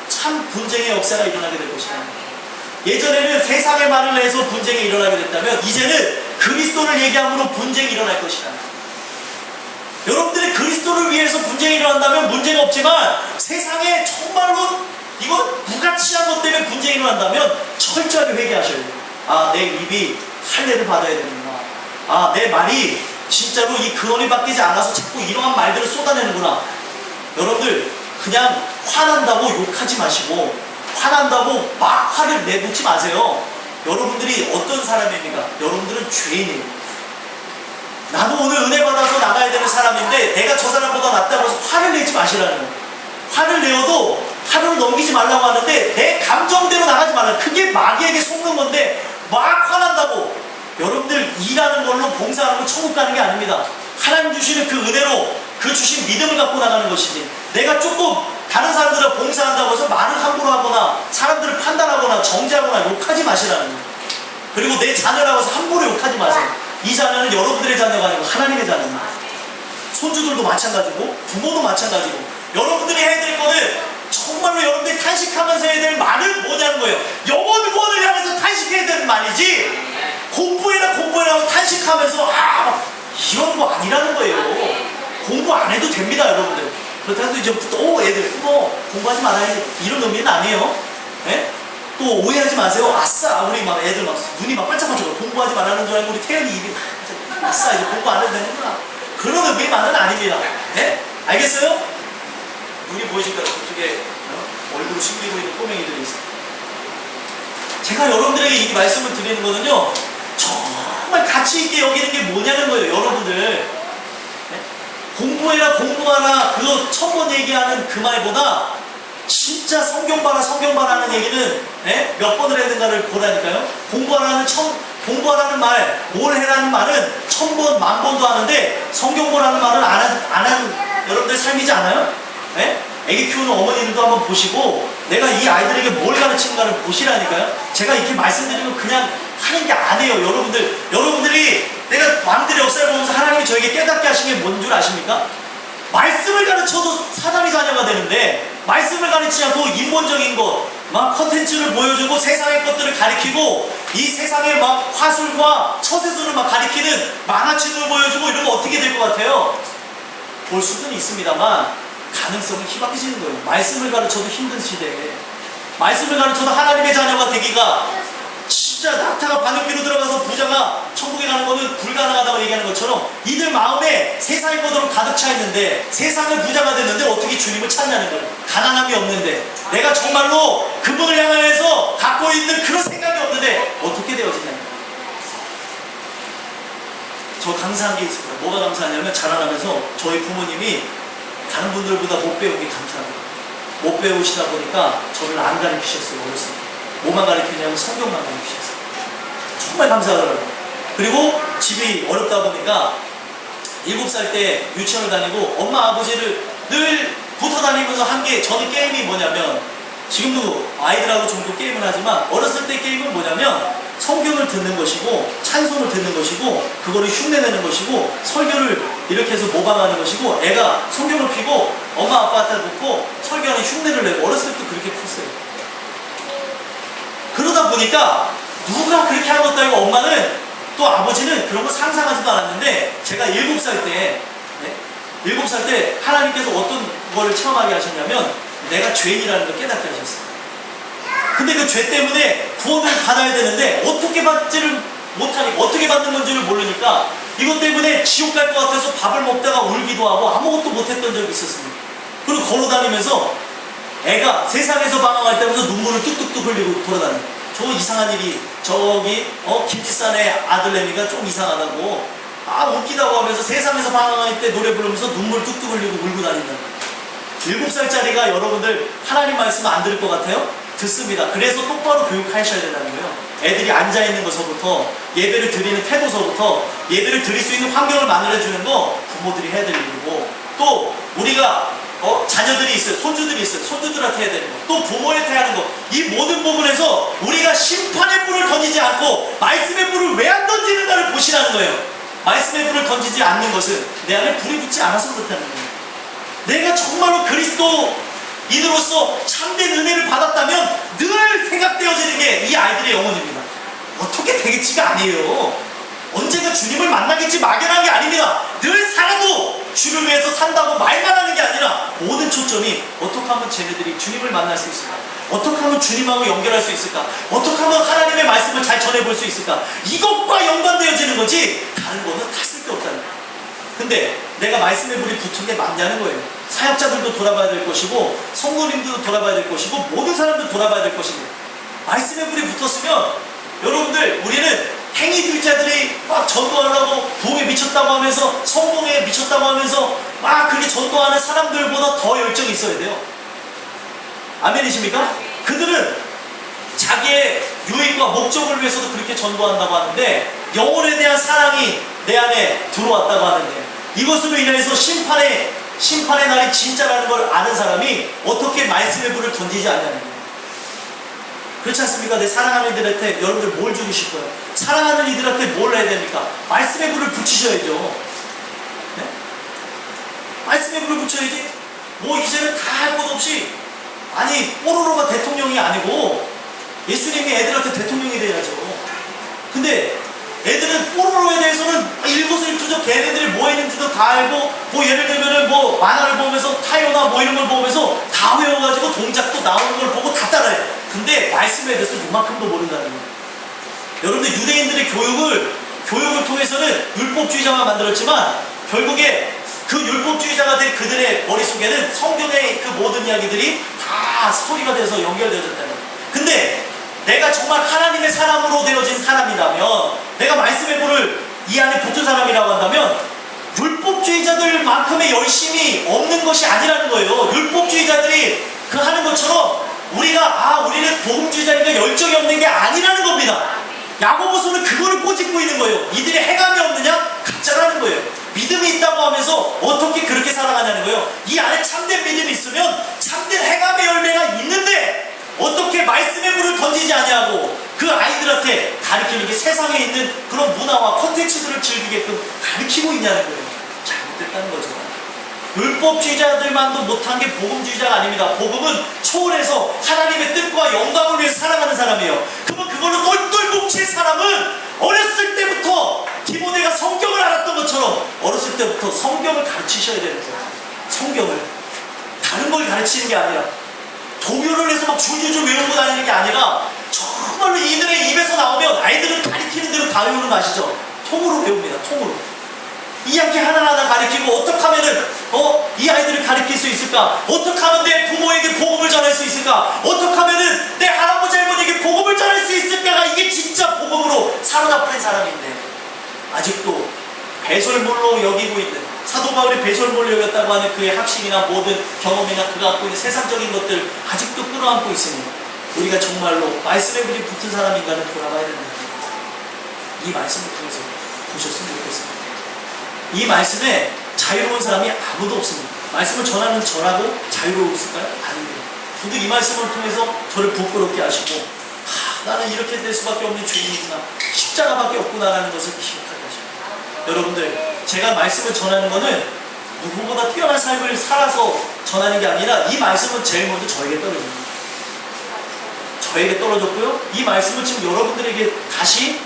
참 분쟁의 역사가 일어나게 될 것이다. 예전에는 세상의 말을 내서 분쟁이 일어나게 됐다면 이제는 그리스도를 얘기함으로 분쟁이 일어날 것이다. 여러분들이 그리스도를 위해서 분쟁이 일어난다면 문제가 없지만 세상에 정말로 이건 무가치한 것 때문에 분쟁이 일어난다면 철저하게 회개하셔야 돼요. 아, 내 입이 할례를 받아야 되는구나. 아, 내 말이 진짜로 이 근원이 바뀌지 않아서 자꾸 이러한 말들을 쏟아내는구나. 여러분들 그냥 화난다고 욕하지 마시고 화난다고 막 화를 내놓지 마세요. 여러분들이 어떤 사람입니까? 여러분들은 죄인이에요. 나도 오늘 은혜 받아서 나가야 되는 사람인데 내가 저 사람보다 낫다고 해서 화를 내지 마시라는 거예요. 화를 내어도 하루를 넘기지 말라고 하는데 내 감정대로 나가지 말라고. 그게 마귀에게 속는 건데 막 화난다고 여러분들 일하는 걸로 봉사하는 건 천국 가는 게 아닙니다. 하나님 주시는 그 은혜로 그 주신 믿음을 갖고 나가는 것이지 내가 조금 다른 사람들을 봉사한다고 해서 말을 함부로 하거나 사람들을 판단하거나 정죄하거나 욕하지 마시라는 거예요. 그리고 내 자녀라고 해서 함부로 욕하지 마세요. 이 자녀는 여러분들의 자녀가 아니고 하나님의 자녀입니다. 손주들도 마찬가지고 부모도 마찬가지고 여러분들이 해야 될 거는 정말로 여러분들이 탄식하면서 해야 될 말은 뭐냐는 거예요. 영원 구원을 향해서 탄식해야 되는 말이지 공부해라 탄식하면서 이런 거 아니라는 거예요. 공부 안 해도 됩니다 여러분들. 그렇다고 해서 이제부터 또 애들 공부하지 말아야지 이런 의미는 아니에요. 네? 또 오해하지 마세요. 아싸 우리 막 애들 막 눈이 막 반짝반짝 공부하지 말라는 줄 알고 우리 태연이 입이 아싸 이제 공부 안 해도 되는구나 그런 의미만은 아닙니다. 네? 알겠어요? 눈이 보이실까요? 저쪽에 얼굴을 숨기고 있는 꼬맹이들이 있어요. 제가 여러분들에게 이 말씀을 드리는 거는요 정말 가치 있게 여기는 게 뭐냐는 거예요. 여러분들 네? 공부해라 공부하라 그거 1000번 얘기하는 그 말보다 진짜 성경 봐라 하는 얘기는 네? 몇 번을 했는가를 보라니까요. 공부하라는 말, 뭘 해라는 말은 1000번, 10,000번도 하는데 성경 보라는 말은 안 한 여러분들 삶이지 않아요? 네? 애기 키우는 어머니들도 한번 보시고 내가 이 아이들에게 뭘 가르치는가를 보시라니까요. 제가 이렇게 말씀드리면 그냥 하는 게 아니에요. 여러분들이 내가 왕들의 역사를 보면서 하나님이 저에게 깨닫게 하신 게 뭔 줄 아십니까? 말씀을 가르쳐도 사단의 자녀가 되는데 말씀을 가르치지 않고 인본적인 것, 막 컨텐츠를 보여주고 세상의 것들을 가리키고 이 세상의 막 화술과 처세술을 막 가리키는 만화책을 보여주고 이러면 어떻게 될 것 같아요? 볼 수는 있습니다만 가능성이 희박해지는 거예요. 말씀을 가르쳐도 힘든 시대에 말씀을 가르쳐도 하나님의 자녀가 되기가 진짜 낙타가 바늘귀로 들어가서 부자가 천국에 가는 거는 불가능하다고 얘기하는 것처럼 이들 마음에 세상의 것으로 가득 차 있는데 세상의 부자가 됐는데 어떻게 주님을 찾냐는 거예요. 가난함이 없는데 내가 정말로 그분을 향해서 갖고 있는 그런 생각이 없는데 어떻게 되어지냐는 거예요. 저 감사한 게 있습니다. 뭐가 감사하냐면 자라나면서 저희 부모님이 다른 분들보다 못 배운 게 감사합니다. 못 배우시다 보니까 저를 안 가르치셨어요. 어렸을 때 뭐만 가르치냐면 성경만 가르치셨어요. 정말 감사하더라고요. 그리고 집이 어렵다 보니까 7살 때 유치원을 다니고 엄마 아버지를 늘 붙어 다니면서 한 게 저는 게임이 뭐냐면 지금도 아이들하고 종종 게임을 하지만 어렸을 때 게임은 뭐냐면 성경을 듣는 것이고 찬송을 듣는 것이고 그거를 흉내내는 것이고 설교를 이렇게 해서 모방하는 것이고 애가 성경을 피고 엄마 아빠한테 놓고 설교하는 흉내를 내고 어렸을 때 그렇게 컸어요. 그러다 보니까 누가 그렇게 한 것도 아니고 엄마는 또 아버지는 그런 거 상상하지도 않았는데 제가 7살 때 7살 때 하나님께서 어떤 거를 체험하게 하셨냐면 내가 죄인이라는 걸 깨닫게 하셨어요. 근데 그 죄 때문에 구원을 받아야 되는데 어떻게 받지를 못하니까 어떻게 받는 건지를 모르니까 이것 때문에 지옥 갈 것 같아서 밥을 먹다가 울기도 하고 아무것도 못했던 적이 있었습니다. 그리고 걸어다니면서 애가 세상에서 방황할 때면서 눈물을 뚝뚝뚝 흘리고 돌아다녀요. 저 이상한 일이 저기 김치산의 아들내미가 좀 이상하다고 웃기다고 하면서 세상에서 방황할 때 노래 부르면서 눈물 뚝뚝 흘리고 울고 다닌다. 7살짜리가 여러분들 하나님 말씀 안 들을 것 같아요? 듣습니다. 그래서 똑바로 교육하셔야 된다는 거예요. 애들이 앉아있는 것서부터 예배를 드리는 태도서부터 예배를 드릴 수 있는 환경을 만들어주는 거 부모들이 해야 될 일이고 또 우리가 자녀들이 있어요. 손주들이 있어요. 손주들한테 해야 되는 거. 또 부모한테 하는 거. 이 모든 부분에서 우리가 심판의 불을 던지지 않고 말씀의 불을 왜 안 던지는가를 보시라는 거예요. 말씀의 불을 던지지 않는 것은 내 안에 불이 붙지 않아서 그렇다는 거예요. 내가 정말로 그리스도인으로서 참된 은혜를 받았다면 늘 생각되어지는 게 이 아이들의 영혼입니다. 어떻게 되겠지가 아니에요. 언젠가 주님을 만나겠지 막연한 게 아닙니다. 늘 살아도 주를 위해서 산다고 말만 하는 게 아니라 모든 초점이 어떻게 하면 쟤네들이 주님을 만날 수 있을까? 어떻게 하면 주님하고 연결할 수 있을까? 어떻게 하면 하나님의 말씀을 잘 전해볼 수 있을까? 이것과 연관되어지는 거지 다른 거는 다 쓸데없다는 거예요. 근데 내가 말씀의 불이 붙은 게 맞냐는 거예요. 사역자들도 돌아봐야 될 것이고 성도님들도 돌아봐야 될 것이고 모든 사람도 돌아봐야 될 것입니다. 말씀의 불이 붙었으면 여러분들 우리는 행위주의자들이 막 전도하려고 부흥에 미쳤다고 하면서 성공에 미쳤다고 하면서 막 그렇게 전도하는 사람들보다 더 열정이 있어야 돼요. 아멘이십니까? 그들은 자기의 유익과 목적을 위해서도 그렇게 전도한다고 하는데 영혼에 대한 사랑이 내 안에 들어왔다고 하는데 이것으로 인해서 심판의 날이 진짜라는 걸 아는 사람이 어떻게 말씀의 불을 던지지 않냐는 거예요. 그렇지 않습니까? 내 사랑하는 이들한테 여러분들 뭘 주고 싶어요? 사랑하는 이들한테 뭘 해야 됩니까? 말씀의 불을 붙이셔야죠. 네? 말씀의 불을 붙여야지. 뭐 이제는 다 할 것 없이 아니 뽀로로가 대통령이 아니고 예수님이 애들한테 대통령이 돼야죠. 근데 애들은 뽀로로에 대해서는 일거수일투족 걔네들이 뭐 했는지도 다 알고 뭐 예를 들면은 뭐 만화를 보면서 타요나 뭐 이런 걸 보면서 다 외워가지고 동작도 나오는 걸 보고 다 따라해. 근데 말씀에 대해서 요만큼도 모른다는 거예요. 여러분들 유대인들의 교육을 통해서는 율법주의자만 만들었지만 결국에 그 율법주의자가 된 그들의 머릿속에는 성경의 그 모든 이야기들이 다 스토리가 돼서 연결되어졌다는 거예요. 근데 내가 정말 하나님의 사람으로 되어진 사람이라면 내가 말씀의 불을 이 안에 붙은 사람이라고 한다면 율법주의자들만큼의 열심이 없는 것이 아니라는 거예요. 율법주의자들이 그 하는 것처럼 우리는 복음주의자니까 열정이 없는 게 아니라는 겁니다. 야고보서는 그거를 꼬집고 있는 거예요. 이들이 해감이 없느냐? 가짜라는 거예요. 믿음이 있다고 하면서 어떻게 그렇게 살아가냐는 거예요. 이 안에 참된 믿음이 있으면 참된 해감의 열매가 있는데 어떻게 말씀의 불을 던지지 아니하고 그 아이들한테 가르치는 게 세상에 있는 그런 문화와 콘텐츠들을 즐기게끔 가르치고 있냐는 거예요. 잘못됐다는 거죠. 율법주의자들만도 못한 게 복음주의자가 아닙니다. 복음은 초월해서 하나님의 뜻과 영광을 위해 살아가는 사람이에요. 그러면 그걸로 똘똘 뭉칠 사람은 어렸을 때부터 디모데가 성경을 알았던 것처럼 어렸을 때부터 성경을 가르치셔야 되는 거예요. 성경을 다른 걸 가르치는 게 아니라 동요를 해서 막 줄줄줄 외우고 다니는 게 아니라 정말로 이들의 입에서 나오면 아이들은 가르치는 대로 다 외우는 거 아시죠? 통으로 외웁니다. 통으로. 이야기 하나하나 가르치고 어떻게 하면은 이 아이들을 가르칠 수 있을까? 어떻게 하면 내 부모에게 복음을 전할 수 있을까? 어떻게 하면은 내 할아버지 할머니에게 복음을 전할 수 있을까가 이게 진짜 복음으로 사로잡힌 사람인데 아직도 배설물로 여기고 있는 사도 바울이 배설물로 여겼다고 하는 그의 학식이나 모든 경험이나 그가 갖고 있는 세상적인 것들 아직도 끌어안고 있으니 우리가 정말로 말씀에 불이 붙은 사람인가는 돌아봐야 된다. 이 말씀을 통해서 보셨으면 좋겠습니다. 이 말씀에 자유로운 사람이 아무도 없습니다. 말씀을 전하는 저라고 자유로웠을까요? 아닙니다. 근데 이 말씀을 통해서 저를 부끄럽게 하시고 나는 이렇게 될 수밖에 없는 죄인이구나, 십자가밖에 없구나라는 것을 기억하게 하십니다. 여러분들, 제가 말씀을 전하는 것은 누구보다 뛰어난 삶을 살아서 전하는 게 아니라 이 말씀은 제일 먼저 저에게 떨어집니다. 저에게 떨어졌고요. 이 말씀을 지금 여러분들에게 다시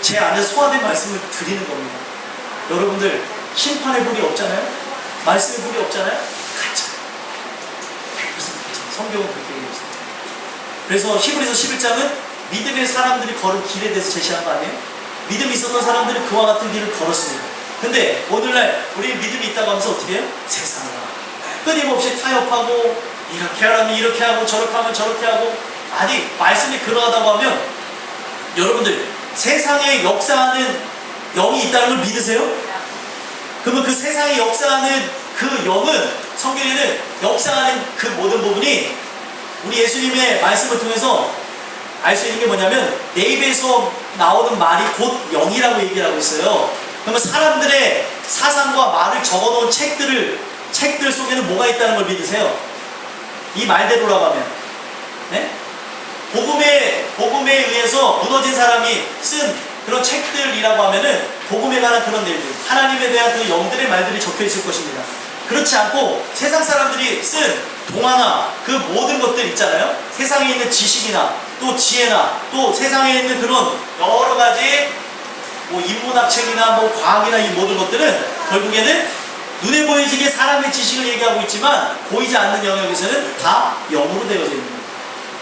제 안에 소화된 말씀을 드리는 겁니다. 여러분들 심판의 불이 없잖아요? 말씀의 불이 없잖아요? 가짜요. 100% 가짜. 성경은 그렇게 얘기했습니다. 그래서 히브리서 11장은 믿음의 사람들이 걸은 길에 대해서 제시한 거 아니에요? 믿음이 있었던 사람들은 그와 같은 길을 걸었습니다. 근데 오늘날 우리 믿음이 있다고 하면서 어떻게 해요? 세상을 끊임없이 타협하고 이렇게 하라면 이렇게 하고 저렇게 하면 저렇게 하고, 아니 말씀이 그러하다고 하면 여러분들 세상에 역사하는 영이 있다는 걸 믿으세요? 그러면 그 세상에 역사하는 그 영은, 성경에는 역사하는 그 모든 부분이 우리 예수님의 말씀을 통해서 알 수 있는 게 뭐냐면 내 입에서 나오는 말이 곧 영이라고 얘기를 하고 있어요. 그러면 사람들의 사상과 말을 적어놓은 책들 속에는 뭐가 있다는 걸 믿으세요? 이 말대로라고 하면, 네? 복음에 의해서 무너진 사람이 쓴 그런 책들이라고 하면은 복음에 관한 그런 내용들, 하나님에 대한 그 영들의 말들이 적혀 있을 것입니다. 그렇지 않고 세상 사람들이 쓴 동화나 그 모든 것들 있잖아요. 세상에 있는 지식이나 또 지혜나 또 세상에 있는 그런 여러 가지 뭐 인문학책이나 뭐 과학이나 이 모든 것들은 결국에는 눈에 보이지게 사람의 지식을 얘기하고 있지만 보이지 않는 영역에서는 다 영으로 되어져 있는 거예요.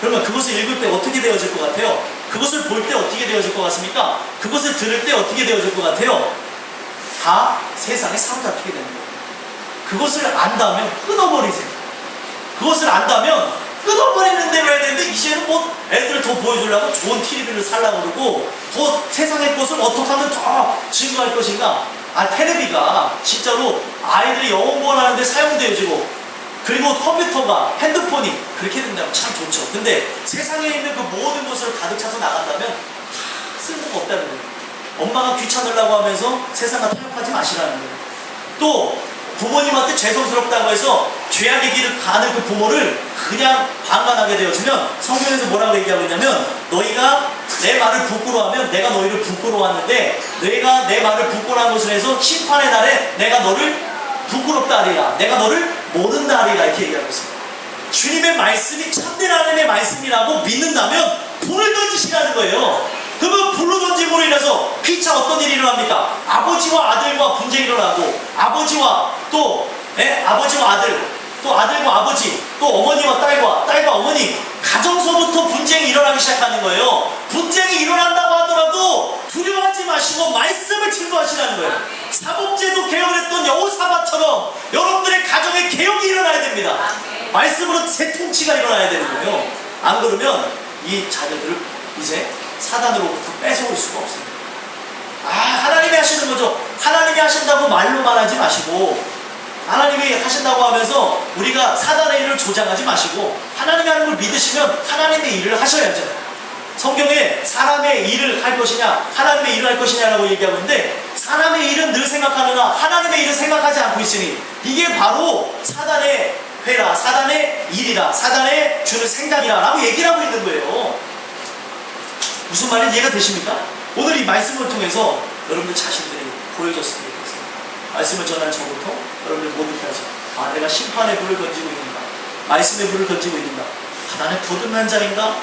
그러면 그것을 읽을 때 어떻게 되어질 것 같아요? 그것을 볼 때 어떻게 되어질 것 같습니까? 그것을 들을 때 어떻게 되어질 것 같아요? 다 세상에 사로잡히게 되는 거예요. 그것을 안다면 끊어버리세요. 그것을 안다면 끊어버리는 대로 해야 되는데, 이제는 뭐 애들 더 보여주려고 좋은 TV를 살라고 그러고 더 세상의 것을 어떻게 하면 더 증거할 것인가. 테레비가 진짜로 아이들이 영어 공부하는데 사용되어지고, 그리고 컴퓨터가, 핸드폰이 그렇게 된다면 참 좋죠. 근데 세상에 있는 그 모든 것을 가득 차서 나간다면 쓸모가 없다는 거예요. 엄마가 귀찮으려고 하면서 세상과 타협하지 마시라는 거예요. 또 부모님한테 죄송스럽다고 해서 죄악의 길을 가는 그 부모를 그냥 방관하게 되어지면 성경에서 뭐라고 얘기하고 있냐면, 너희가 내 말을 부끄러워하면 내가 너희를 부끄러워하는데, 너희가 내 말을 부끄러워한 것을 해서 심판의 날에 내가 너를 부끄럽다 하리라, 내가 너를 모른다 하리라, 이렇게 얘기하고 있습니다. 주님의 말씀이 참된 하나님의 말씀이라고 믿는다면 불을 던지시라는 거예요. 그러면 불로 던짐으로 인해서 피차 어떤 일이 일어납니까? 아버지와 아들과 분쟁이 일어나고, 아버지와 또 아버지와 아들, 또 아들과 아버지, 또 어머니와 딸과 어머니, 가정서부터 분쟁이 일어나기 시작하는 거예요. 분쟁이 일어난다고 하더라도 두려워하지 마시고 말씀을 증거하시라는 거예요. 사법제도 개혁을 했던 여호사밧처럼 여러분들의 가정에 개혁이 일어나야 됩니다. 말씀으로 재통치가 일어나야 되는 거예요. 안 그러면 이 자녀들을 이제 사단으로부터 뺏어올 수가 없습니다. 하나님이 하시는 거죠. 하나님이 하신다고 말로만 하지 마시고, 하나님이 하신다고 하면서 우리가 사단의 일을 조장하지 마시고, 하나님이 하는 걸 믿으시면 하나님의 일을 하셔야죠. 성경에 사람의 일을 할 것이냐 하나님의 일을 할 것이냐라고 얘기하고 있는데, 사람의 일은 늘 생각하느나 하나님의 일은 생각하지 않고 있으니, 이게 바로 사단의 회라, 사단의 일이라, 사단의 주는 생각이라 라고 얘기를 하고 있는 거예요. 무슨 말인지 이해가 되십니까? 오늘 이 말씀을 통해서 여러분들 자신들이 보여줬으면 좋겠습니다. 말씀을 전하는 저부터 여러분들 모두까지, 내가 심판의 불을 던지고 있는가, 말씀의 불을 던지고 있는가, 나는 거듭난 자인가,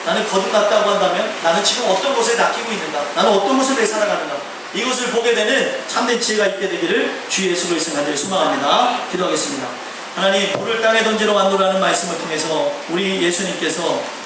나는 거듭났다고 한다면 나는 지금 어떤 것에 낚이고 있는가, 나는 어떤 것을 위해 살아가는가, 이것을 보게 되는 참된 지혜가 있게 되기를 주 예수로 있음 간절히 소망합니다. 기도하겠습니다. 하나님, 불을 땅에 던지러 왔노라는 말씀을 통해서 우리 예수님께서